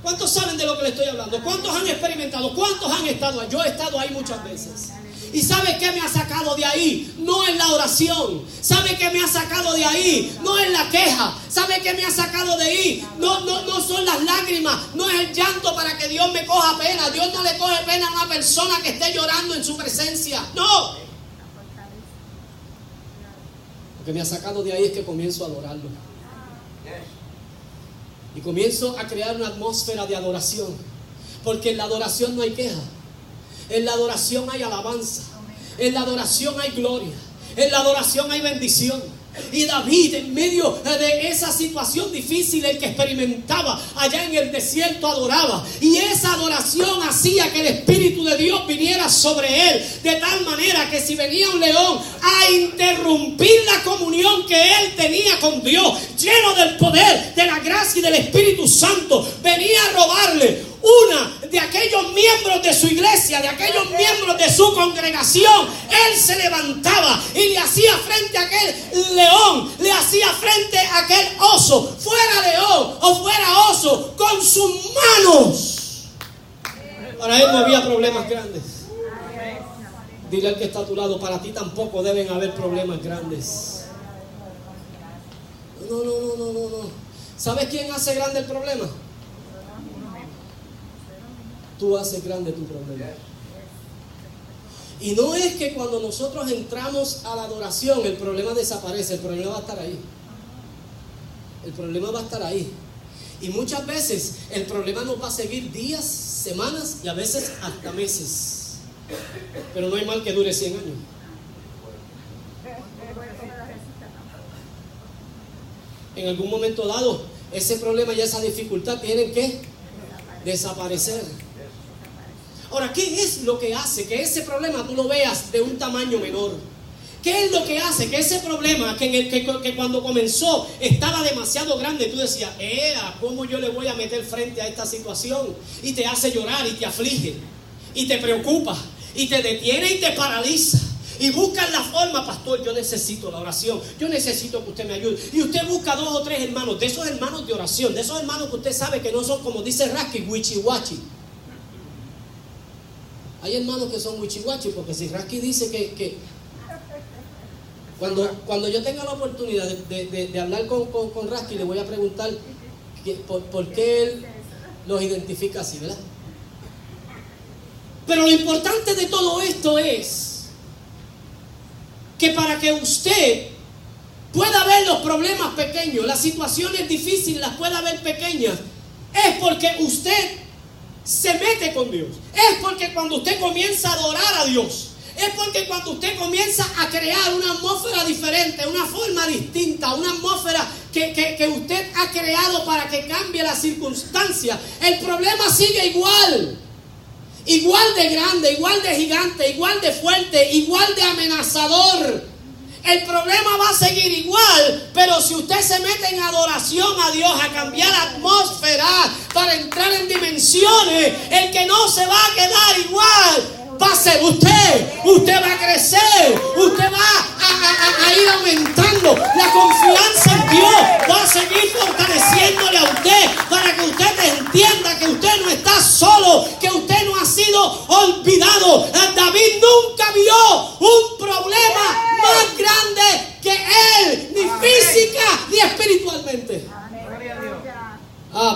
[SPEAKER 1] ¿Cuántos saben de lo que le estoy hablando? ¿Cuántos han experimentado? ¿Cuántos han estado ahí? Yo he estado ahí muchas veces. ¿Y sabe qué me ha sacado de ahí? No es la oración. ¿Sabe qué me ha sacado de ahí? No es la queja. ¿Sabe qué me ha sacado de ahí? No son las lágrimas. No es el llanto para que Dios me coja pena. Dios no le coge pena a una persona que esté llorando en su presencia. No. Lo que me ha sacado de ahí es que comienzo a adorarlo. Y comienzo a crear una atmósfera de adoración. Porque en la adoración no hay queja. En la adoración hay alabanza. En la adoración hay gloria. En la adoración hay bendición. Y David, en medio de esa situación difícil, el que experimentaba allá en el desierto, adoraba. Y esa adoración hacía que el Espíritu de Dios viniera sobre él. De tal manera que si venía un león a interrumpir la comunión que él tenía con Dios, lleno del poder, de la gracia y del Espíritu Santo, venía a robarle una de aquellos miembros de su iglesia, de aquellos miembros de su congregación, él se levantaba y le hacía frente a aquel león, le hacía frente a aquel oso, fuera león o fuera oso, con sus manos. Para él no había problemas grandes. Dile al que está a tu lado, para ti tampoco deben haber problemas grandes. No. ¿Sabes quién hace grande el problema? Tú haces grande tu problema. Y no es que cuando nosotros entramos a la adoración el problema desaparece, el problema va a estar ahí. El problema va a estar ahí. Y muchas veces el problema nos va a seguir días, semanas y a veces hasta meses. Pero no hay mal que dure 100 años. En algún momento dado, ese problema y esa dificultad tienen que desaparecer. Ahora, ¿qué es lo que hace que ese problema tú lo veas de un tamaño menor? ¿Qué es lo que hace que ese problema que cuando comenzó estaba demasiado grande? Tú decías, ¿cómo yo le voy a meter frente a esta situación? Y te hace llorar y te aflige y te preocupa y te detiene y te paraliza. Y buscan la forma, pastor, yo necesito la oración, yo necesito que usted me ayude. Y usted busca 2 o 3 hermanos, de esos hermanos de oración, de esos hermanos que usted sabe que no son, como dice Rasky, wichiwachi. Hay hermanos que son wichiwachi, porque si Rasky dice que cuando yo tenga la oportunidad de hablar con Rasky, le voy a preguntar por qué él los identifica así, ¿verdad? Pero lo importante de todo esto es que para que usted pueda ver los problemas pequeños, las situaciones difíciles las pueda ver pequeñas, es porque usted se mete con Dios. Es porque cuando usted comienza a adorar a Dios, es porque cuando usted comienza a crear una atmósfera diferente, una forma distinta, una atmósfera que usted ha creado para que cambie la circunstancia, el problema sigue igual. Igual de grande, igual de gigante, igual de fuerte, igual de amenazador. El problema va a seguir igual, pero si usted se mete en adoración a Dios, a cambiar la atmósfera para entrar en dimensiones, el que no se va a quedar igual va a ser usted. Usted va a crecer, usted va a ir aumentando. La confianza en Dios va a seguir fortaleciéndole a usted para que usted entienda que usted no está solo, que usted no ha sido olvidado. David nunca vio un problema más grande que él, ni física ni espiritualmente.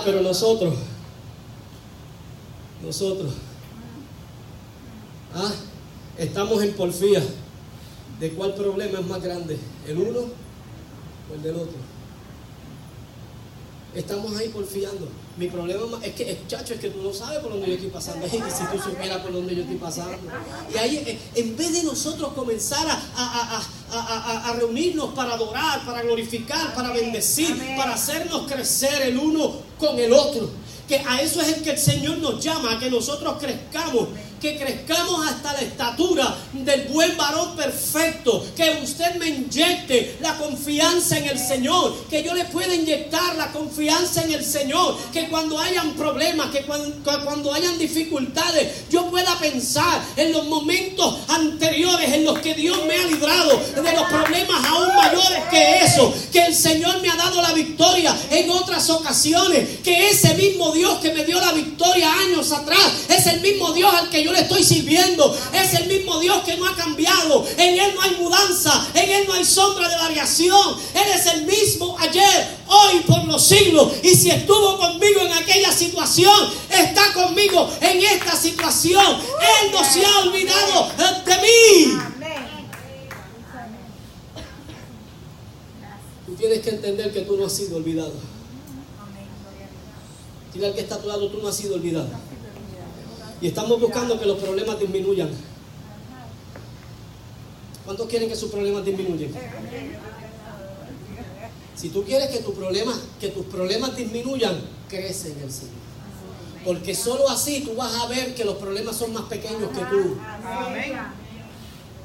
[SPEAKER 1] Pero nosotros estamos en porfía de cuál problema es más grande, el uno o el del otro. Estamos ahí porfiando. Mi problema es que, chacho, es que tú no sabes por dónde yo estoy pasando. Y si tú supieras por dónde yo estoy pasando. Y ahí, en vez de nosotros comenzar a reunirnos para adorar, para glorificar, para bendecir, para hacernos crecer el uno con el otro, que a eso es el que el Señor nos llama, a que nosotros crezcamos, que crezcamos hasta la estatura del buen varón perfecto, que usted me inyecte la confianza confianza en el Señor, que yo le pueda inyectar la confianza en el Señor, que cuando hayan problemas, que cuando hayan dificultades, yo pueda pensar en los momentos anteriores en los que Dios me ha librado de los problemas aún mayores que eso, que el Señor me ha dado la victoria en otras ocasiones, que ese mismo Dios que me dio la victoria años atrás es el mismo Dios al que yo le estoy sirviendo, es el mismo Dios que no ha cambiado, en Él no hay mudanza, en Él no hay sombra de variación, Él es el mismo ayer, hoy, por los siglos, y si estuvo conmigo en aquella situación, está conmigo en esta situación. Él no se ha olvidado de mí. Tú tienes que entender que tú no has sido olvidado. Dile al que está a tu lado, tú no has sido olvidado. Y estamos buscando que los problemas disminuyan. ¿Cuántos quieren que sus problemas disminuyan? Si tú quieres que tus problemas disminuyan, crece en el Señor. Porque solo así tú vas a ver que los problemas son más pequeños que tú.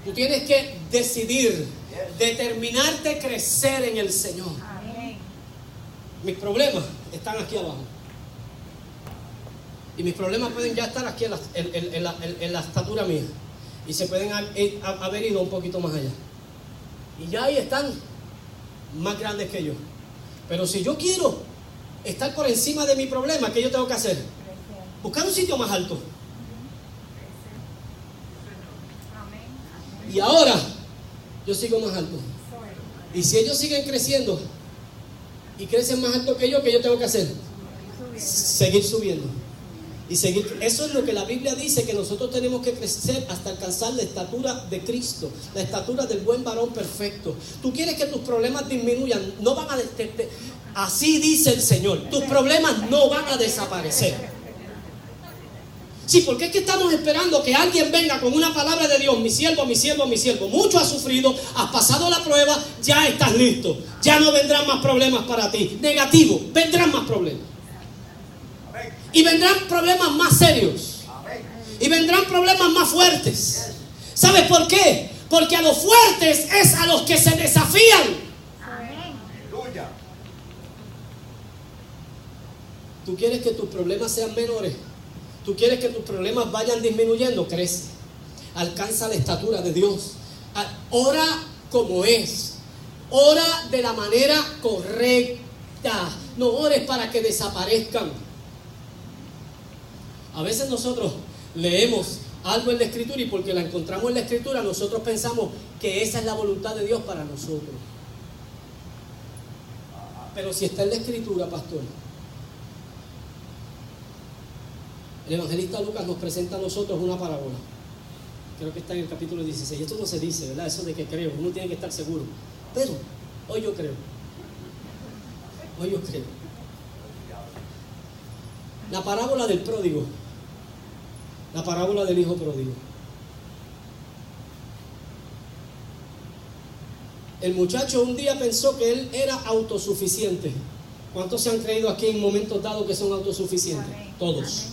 [SPEAKER 1] Tú tienes que decidir, determinarte crecer en el Señor. Mis problemas están aquí abajo. Y mis problemas pueden ya estar aquí en la estatura mía. Y se pueden haber ido un poquito más allá. Y ya ahí están más grandes que yo. Pero si yo quiero estar por encima de mi problema, ¿qué yo tengo que hacer? Buscar un sitio más alto. Y ahora yo sigo más alto. Y si ellos siguen creciendo y crecen más alto que yo, ¿qué yo tengo que hacer? Seguir subiendo. Y seguir. Eso es lo que la Biblia dice, que nosotros tenemos que crecer hasta alcanzar la estatura de Cristo, la estatura del buen varón perfecto. Tú quieres que tus problemas disminuyan, no van a así dice el Señor, tus problemas no van a desaparecer. Sí, porque es que estamos esperando que alguien venga con una palabra de Dios. Mi siervo, mi siervo, mi siervo, mucho has sufrido, has pasado la prueba, ya estás listo, ya no vendrán más problemas para ti. Negativo, vendrán más problemas. Y vendrán problemas más serios. Y vendrán problemas más fuertes. ¿Sabes por qué? Porque a los fuertes es a los que se desafían. ¿Tú quieres que tus problemas sean menores? ¿Tú quieres que tus problemas vayan disminuyendo? Crece. Alcanza la estatura de Dios. Ora como es. Ora de la manera correcta. No ores para que desaparezcan. A veces nosotros leemos algo en la Escritura y porque la encontramos en la Escritura nosotros pensamos que esa es la voluntad de Dios para nosotros. Pero si está en la Escritura, pastor, el evangelista Lucas nos presenta a nosotros una parábola. Creo que está en el capítulo 16. Esto no se dice, ¿verdad? Eso de que creo, uno tiene que estar seguro. Pero hoy yo creo. Hoy yo creo. La parábola del pródigo. La parábola del hijo pródigo. El muchacho un día pensó que él era autosuficiente. ¿Cuántos se han creído aquí en momentos dados que son autosuficientes? Todos.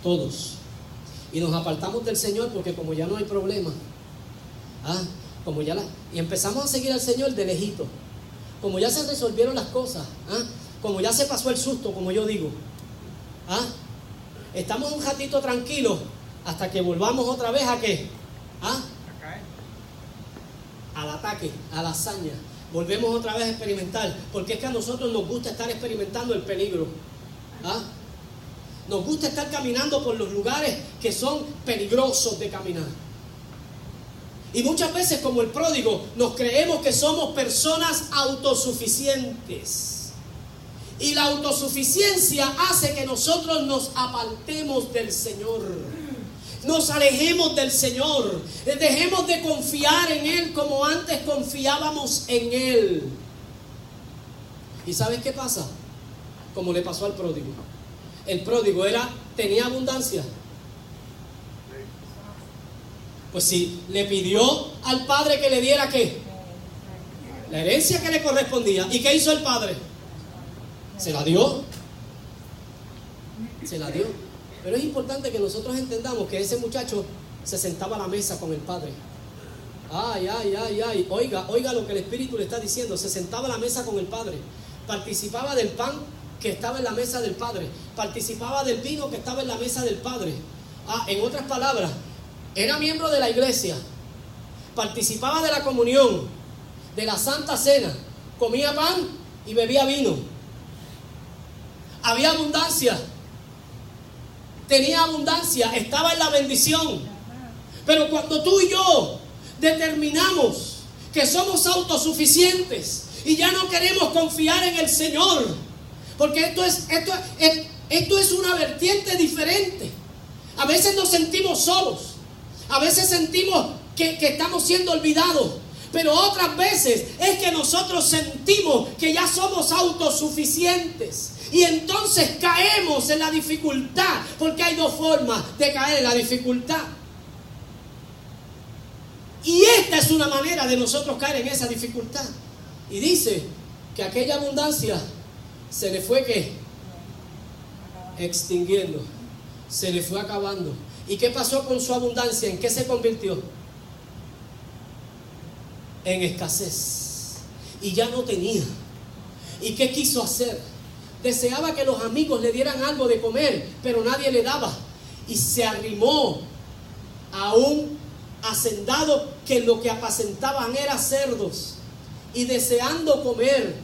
[SPEAKER 1] Todos. Y nos apartamos del Señor porque como ya no hay problema, y empezamos a seguir al Señor de lejito. Como ya se resolvieron las cosas, como ya se pasó el susto, como yo digo, estamos un ratito tranquilos hasta que volvamos otra vez a ¿qué? Al ataque, a la hazaña. Volvemos otra vez a experimentar, porque es que a nosotros nos gusta estar experimentando el peligro. Nos gusta estar caminando por los lugares que son peligrosos de caminar. Y muchas veces, como el pródigo, nos creemos que somos personas autosuficientes. Y la autosuficiencia hace que nosotros nos apartemos del Señor. Nos alejemos del Señor. Dejemos de confiar en Él como antes confiábamos en Él. ¿Y sabes qué pasa? Como le pasó al pródigo. El pródigo tenía abundancia. Pues si le pidió al padre que le diera ¿qué? La herencia que le correspondía. ¿Y qué hizo el padre? Se la dio. Se la dio. Pero es importante que nosotros entendamos que ese muchacho se sentaba a la mesa con el padre. Ay, ay, ay, ay. Oiga lo que el Espíritu le está diciendo. Se sentaba a la mesa con el Padre. Participaba del pan que estaba en la mesa del Padre. Participaba del vino que estaba en la mesa del Padre. En otras palabras, era miembro de la iglesia. Participaba de la comunión, de la Santa Cena. Comía pan y bebía vino. Había abundancia. Tenía abundancia. Estaba en la bendición. Pero cuando tú y yo determinamos que somos autosuficientes y ya no queremos confiar en el Señor, porque esto es una vertiente diferente. A veces nos sentimos solos, a veces sentimos que estamos siendo olvidados, pero otras veces es que nosotros sentimos que ya somos autosuficientes y entonces caemos en la dificultad, porque hay dos formas de caer en la dificultad. Y esta es una manera de nosotros caer en esa dificultad. Y dice que aquella abundancia se le fue ¿qué? Extinguiendo. Se le fue acabando. ¿Y qué pasó con su abundancia? ¿En qué se convirtió? En escasez. Y ya no tenía. ¿Y qué quiso hacer? Deseaba que los amigos le dieran algo de comer, pero nadie le daba. Y se arrimó a un hacendado que lo que apacentaban era cerdos, y deseando comer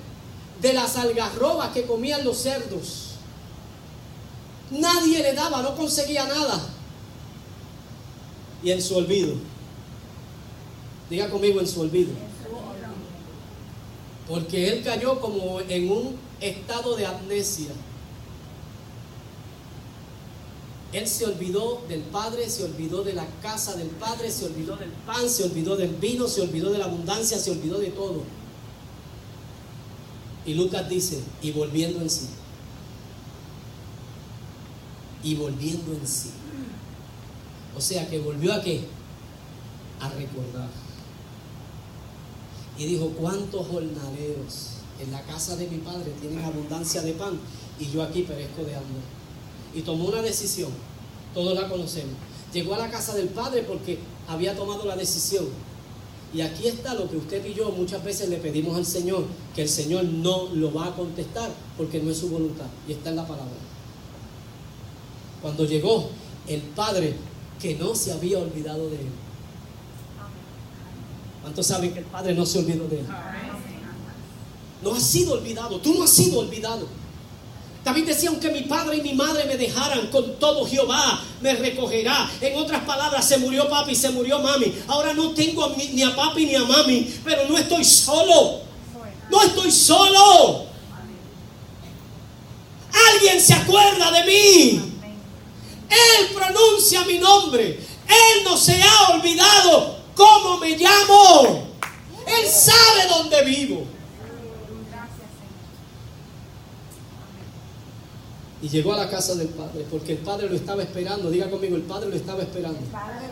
[SPEAKER 1] de las algarrobas que comían los cerdos, nadie le daba, no conseguía nada. Y en su olvido, diga conmigo, en su olvido, porque él cayó como en un estado de amnesia. Él se olvidó del Padre, se olvidó de la casa del Padre, se olvidó del pan, se olvidó del vino, se olvidó de la abundancia, se olvidó de todo. Y Lucas dice, y volviendo en sí. Y volviendo en sí. O sea que volvió ¿a qué? A recordar. Y dijo, ¿cuántos jornaleros en la casa de mi Padre tienen abundancia de pan y yo aquí perezco de hambre? Y tomó una decisión, todos la conocemos. Llegó a la casa del Padre porque había tomado la decisión. Y aquí está lo que usted y yo muchas veces le pedimos al Señor, que el Señor no lo va a contestar porque no es su voluntad. Y está en la palabra. Cuando llegó el Padre, que no se había olvidado de él. ¿Cuántos saben que el Padre no se olvidó de él? No ha sido olvidado, tú no has sido olvidado. David decía, aunque mi padre y mi madre me dejaran, con todo Jehová me recogerá. En otras palabras, se murió papi, se murió mami. Ahora no tengo ni a papi ni a mami, pero no estoy solo. No estoy solo. Alguien se acuerda de mí. Él pronuncia mi nombre. Él no se ha olvidado cómo me llamo. Él sabe dónde vivo. Y llegó a la casa del Padre, porque el Padre lo estaba esperando. Diga conmigo, el Padre lo estaba esperando.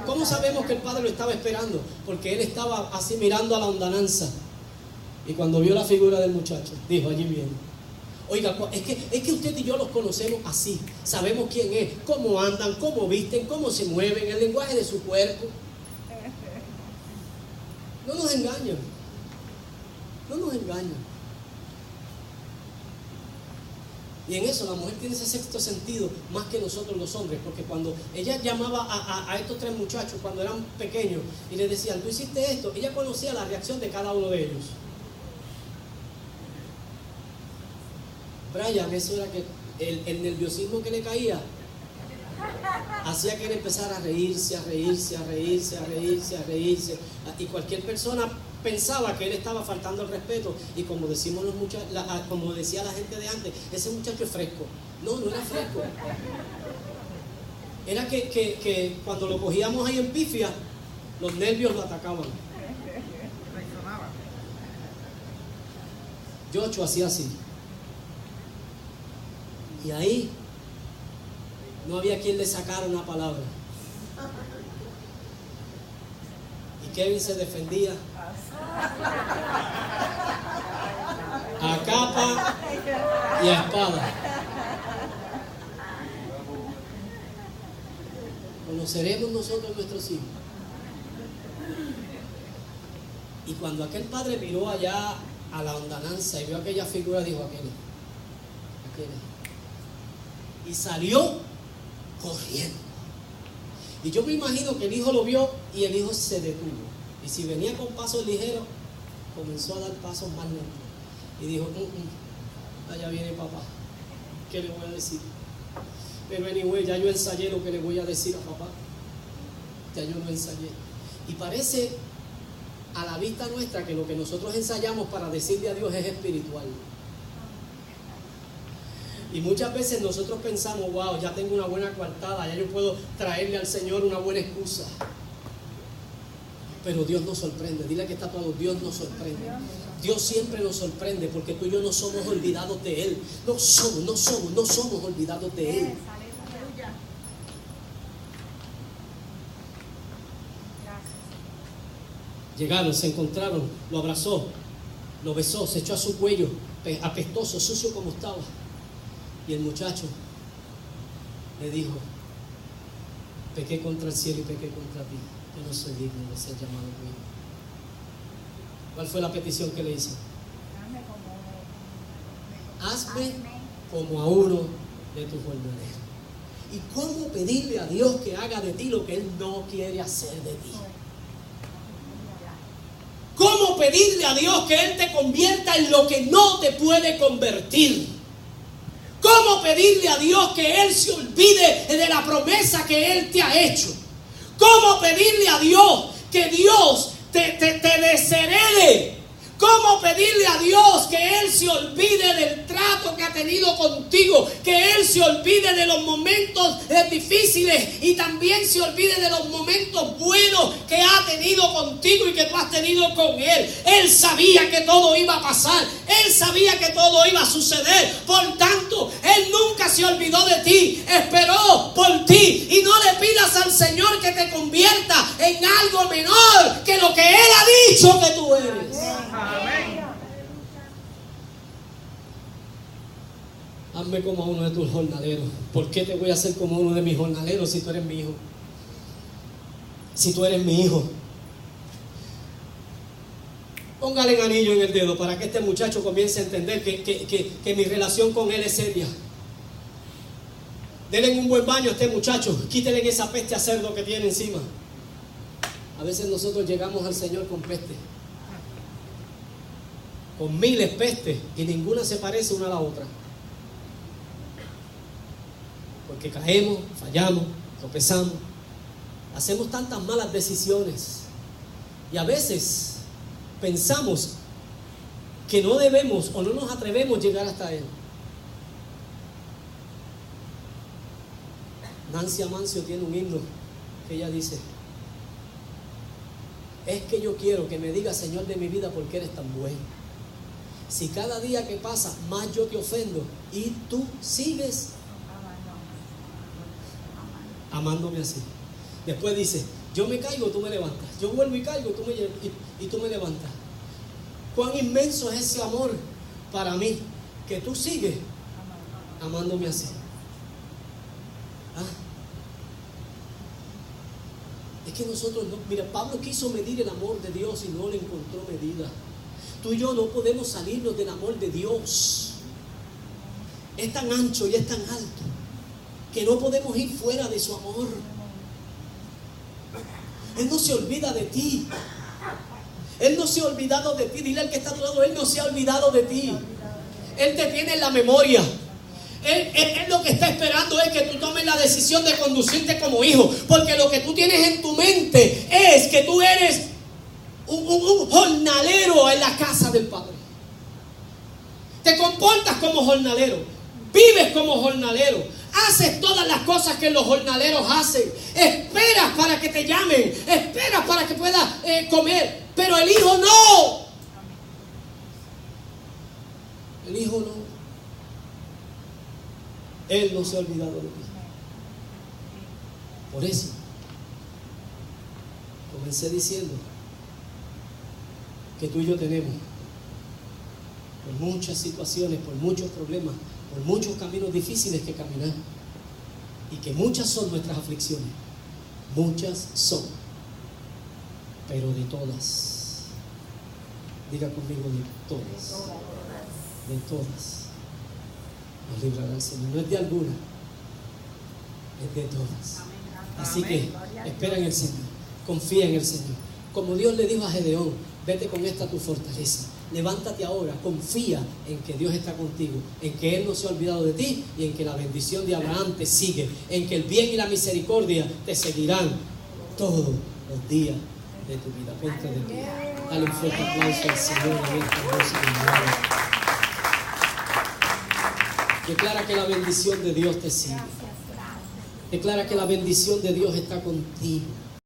[SPEAKER 1] ¿Cómo sabemos que el Padre lo estaba esperando? Porque él estaba así mirando a la londananza. Y cuando vio la figura del muchacho, dijo, allí viene. Oiga, es que usted y yo los conocemos así. Sabemos quién es, cómo andan, cómo visten, cómo se mueven, el lenguaje de su cuerpo. No nos engañan. No nos engañan. Y en eso la mujer tiene ese sexto sentido más que nosotros los hombres, porque cuando ella llamaba a estos tres muchachos cuando eran pequeños y les decían, tú hiciste esto, ella conocía la reacción de cada uno de ellos. Brian, eso era que el nerviosismo que le caía hacía que él empezara a reírse, a reírse, a reírse, a reírse, a reírse. Y cualquier persona pensaba que él estaba faltando el respeto. Y como decimos los muchachos, como decía la gente de antes, ese muchacho es fresco. No, no era fresco. Era que cuando lo cogíamos ahí en pifia, los nervios lo atacaban. Yocho hacía así. Y ahí no había quien le sacara una palabra. Y Kevin se defendía a capa y a espada. ¿Conoceremos nosotros nuestros hijos? cuando aquel padre miró allá a la hondananza y vio aquella figura, dijo: aquel. Y salió corriendo. Y yo me imagino que el hijo lo vio y el hijo se detuvo. Y si venía con pasos ligeros, comenzó a dar pasos más lentos. Y dijo: allá viene papá. ¿Qué le voy a decir? Pero anyway, ya yo ensayé lo que le voy a decir a papá. Ya yo lo ensayé. Y parece a la vista nuestra que lo que nosotros ensayamos para decirle a Dios es espiritual. Y muchas veces nosotros pensamos: wow, ya tengo una buena coartada, ya yo puedo traerle al Señor una buena excusa. Pero Dios nos sorprende. Dile que está todo: Dios nos sorprende. Dios siempre nos sorprende, porque tú y yo no somos olvidados de Él. No somos olvidados de Él. Llegaron, se encontraron, lo abrazó, lo besó, se echó a su cuello, apestoso, sucio como estaba. Y el muchacho le dijo: pequé contra el cielo y pequé contra ti. Yo no soy digno de ser llamado mío. ¿Cuál fue la petición que le hizo? Hazme como a uno de tus jornaleros. ¿Y cómo pedirle a Dios que haga de ti lo que Él no quiere hacer de ti? ¿Cómo pedirle a Dios que Él te convierta en lo que no te puede convertir? ¿Cómo pedirle a Dios que Él se olvide de la promesa que Él te ha hecho? ¿Cómo pedirle a Dios que Dios te desherede? ¿Cómo pedirle a Dios que Él se olvide del trato que ha tenido contigo? Que Él se olvide de los momentos difíciles y también se olvide de los momentos buenos que ha tenido contigo y que tú has tenido con Él. Él sabía que todo iba a pasar. Él sabía que todo iba a suceder. Por tanto, Él nunca se olvidó de ti. Esperó por ti. Y no le pidas al Señor que te convierta en algo menor que lo que Él ha dicho que tú eres. Hazme como a uno de tus jornaleros. ¿Por qué te voy a hacer como uno de mis jornaleros si tú eres mi hijo? Si tú eres mi hijo. Póngale un anillo en el dedo para que este muchacho comience a entender que mi relación con él es seria. Denle un buen baño a este muchacho. Quítele esa peste a cerdo que tiene encima. A veces nosotros llegamos al Señor con peste, con miles pestes, y ninguna se parece una a la otra. Porque caemos, fallamos, tropezamos, hacemos tantas malas decisiones. Y a veces pensamos que no debemos o no nos atrevemos a llegar hasta Él. Nancy Amancio tiene un himno que ella dice: es que yo quiero que me digas, Señor de mi vida, ¿por qué eres tan bueno? Si cada día que pasa más yo te ofendo y tú sigues amándome así. Después dice: yo me caigo, tú me levantas. Yo vuelvo y caigo, y tú me levantas. Cuán inmenso es ese amor para mí, que tú sigues amándome así. Es que nosotros no. Mira, Pablo quiso medir el amor de Dios y no le encontró medida. Tú y yo no podemos salirnos del amor de Dios. Es tan ancho y es tan alto que no podemos ir fuera de su amor. Él no se olvida de ti. Él no se ha olvidado de ti. Dile al que está a tu lado: Él no se ha olvidado de ti. Él te tiene en la memoria. Él lo que está esperando es que tú tomes la decisión de conducirte como hijo. Porque lo que tú tienes en tu mente es que tú eres un jornalero en la casa del Padre. Te comportas como jornalero. Vives como jornalero. Haces todas las cosas que los jornaleros hacen. Esperas para que te llamen. Esperas para que puedas comer. Pero el hijo no. El hijo no. Él no se ha olvidado de ti. Por eso comencé diciendo que tú y yo tenemos, por muchas situaciones, por muchos problemas, por muchos caminos difíciles que caminar, y que muchas son nuestras aflicciones, muchas son, pero de todas Diga conmigo, de todas. De todas. Nos librará el Señor. No es de alguna, es de todas. Así que espera en el Señor, confía en el Señor. Como Dios le dijo a Gedeón, vete con esta tu fortaleza. Levántate ahora, confía en que Dios está contigo, en que Él no se ha olvidado de ti y en que la bendición de Abraham te sigue, en que el bien y la misericordia te seguirán todos los días de tu vida. Ponte de pie. Dale un fuerte aplauso al Señor en esta hermosa mañana. Declara que la bendición de Dios te sigue. Declara que la bendición de Dios está contigo.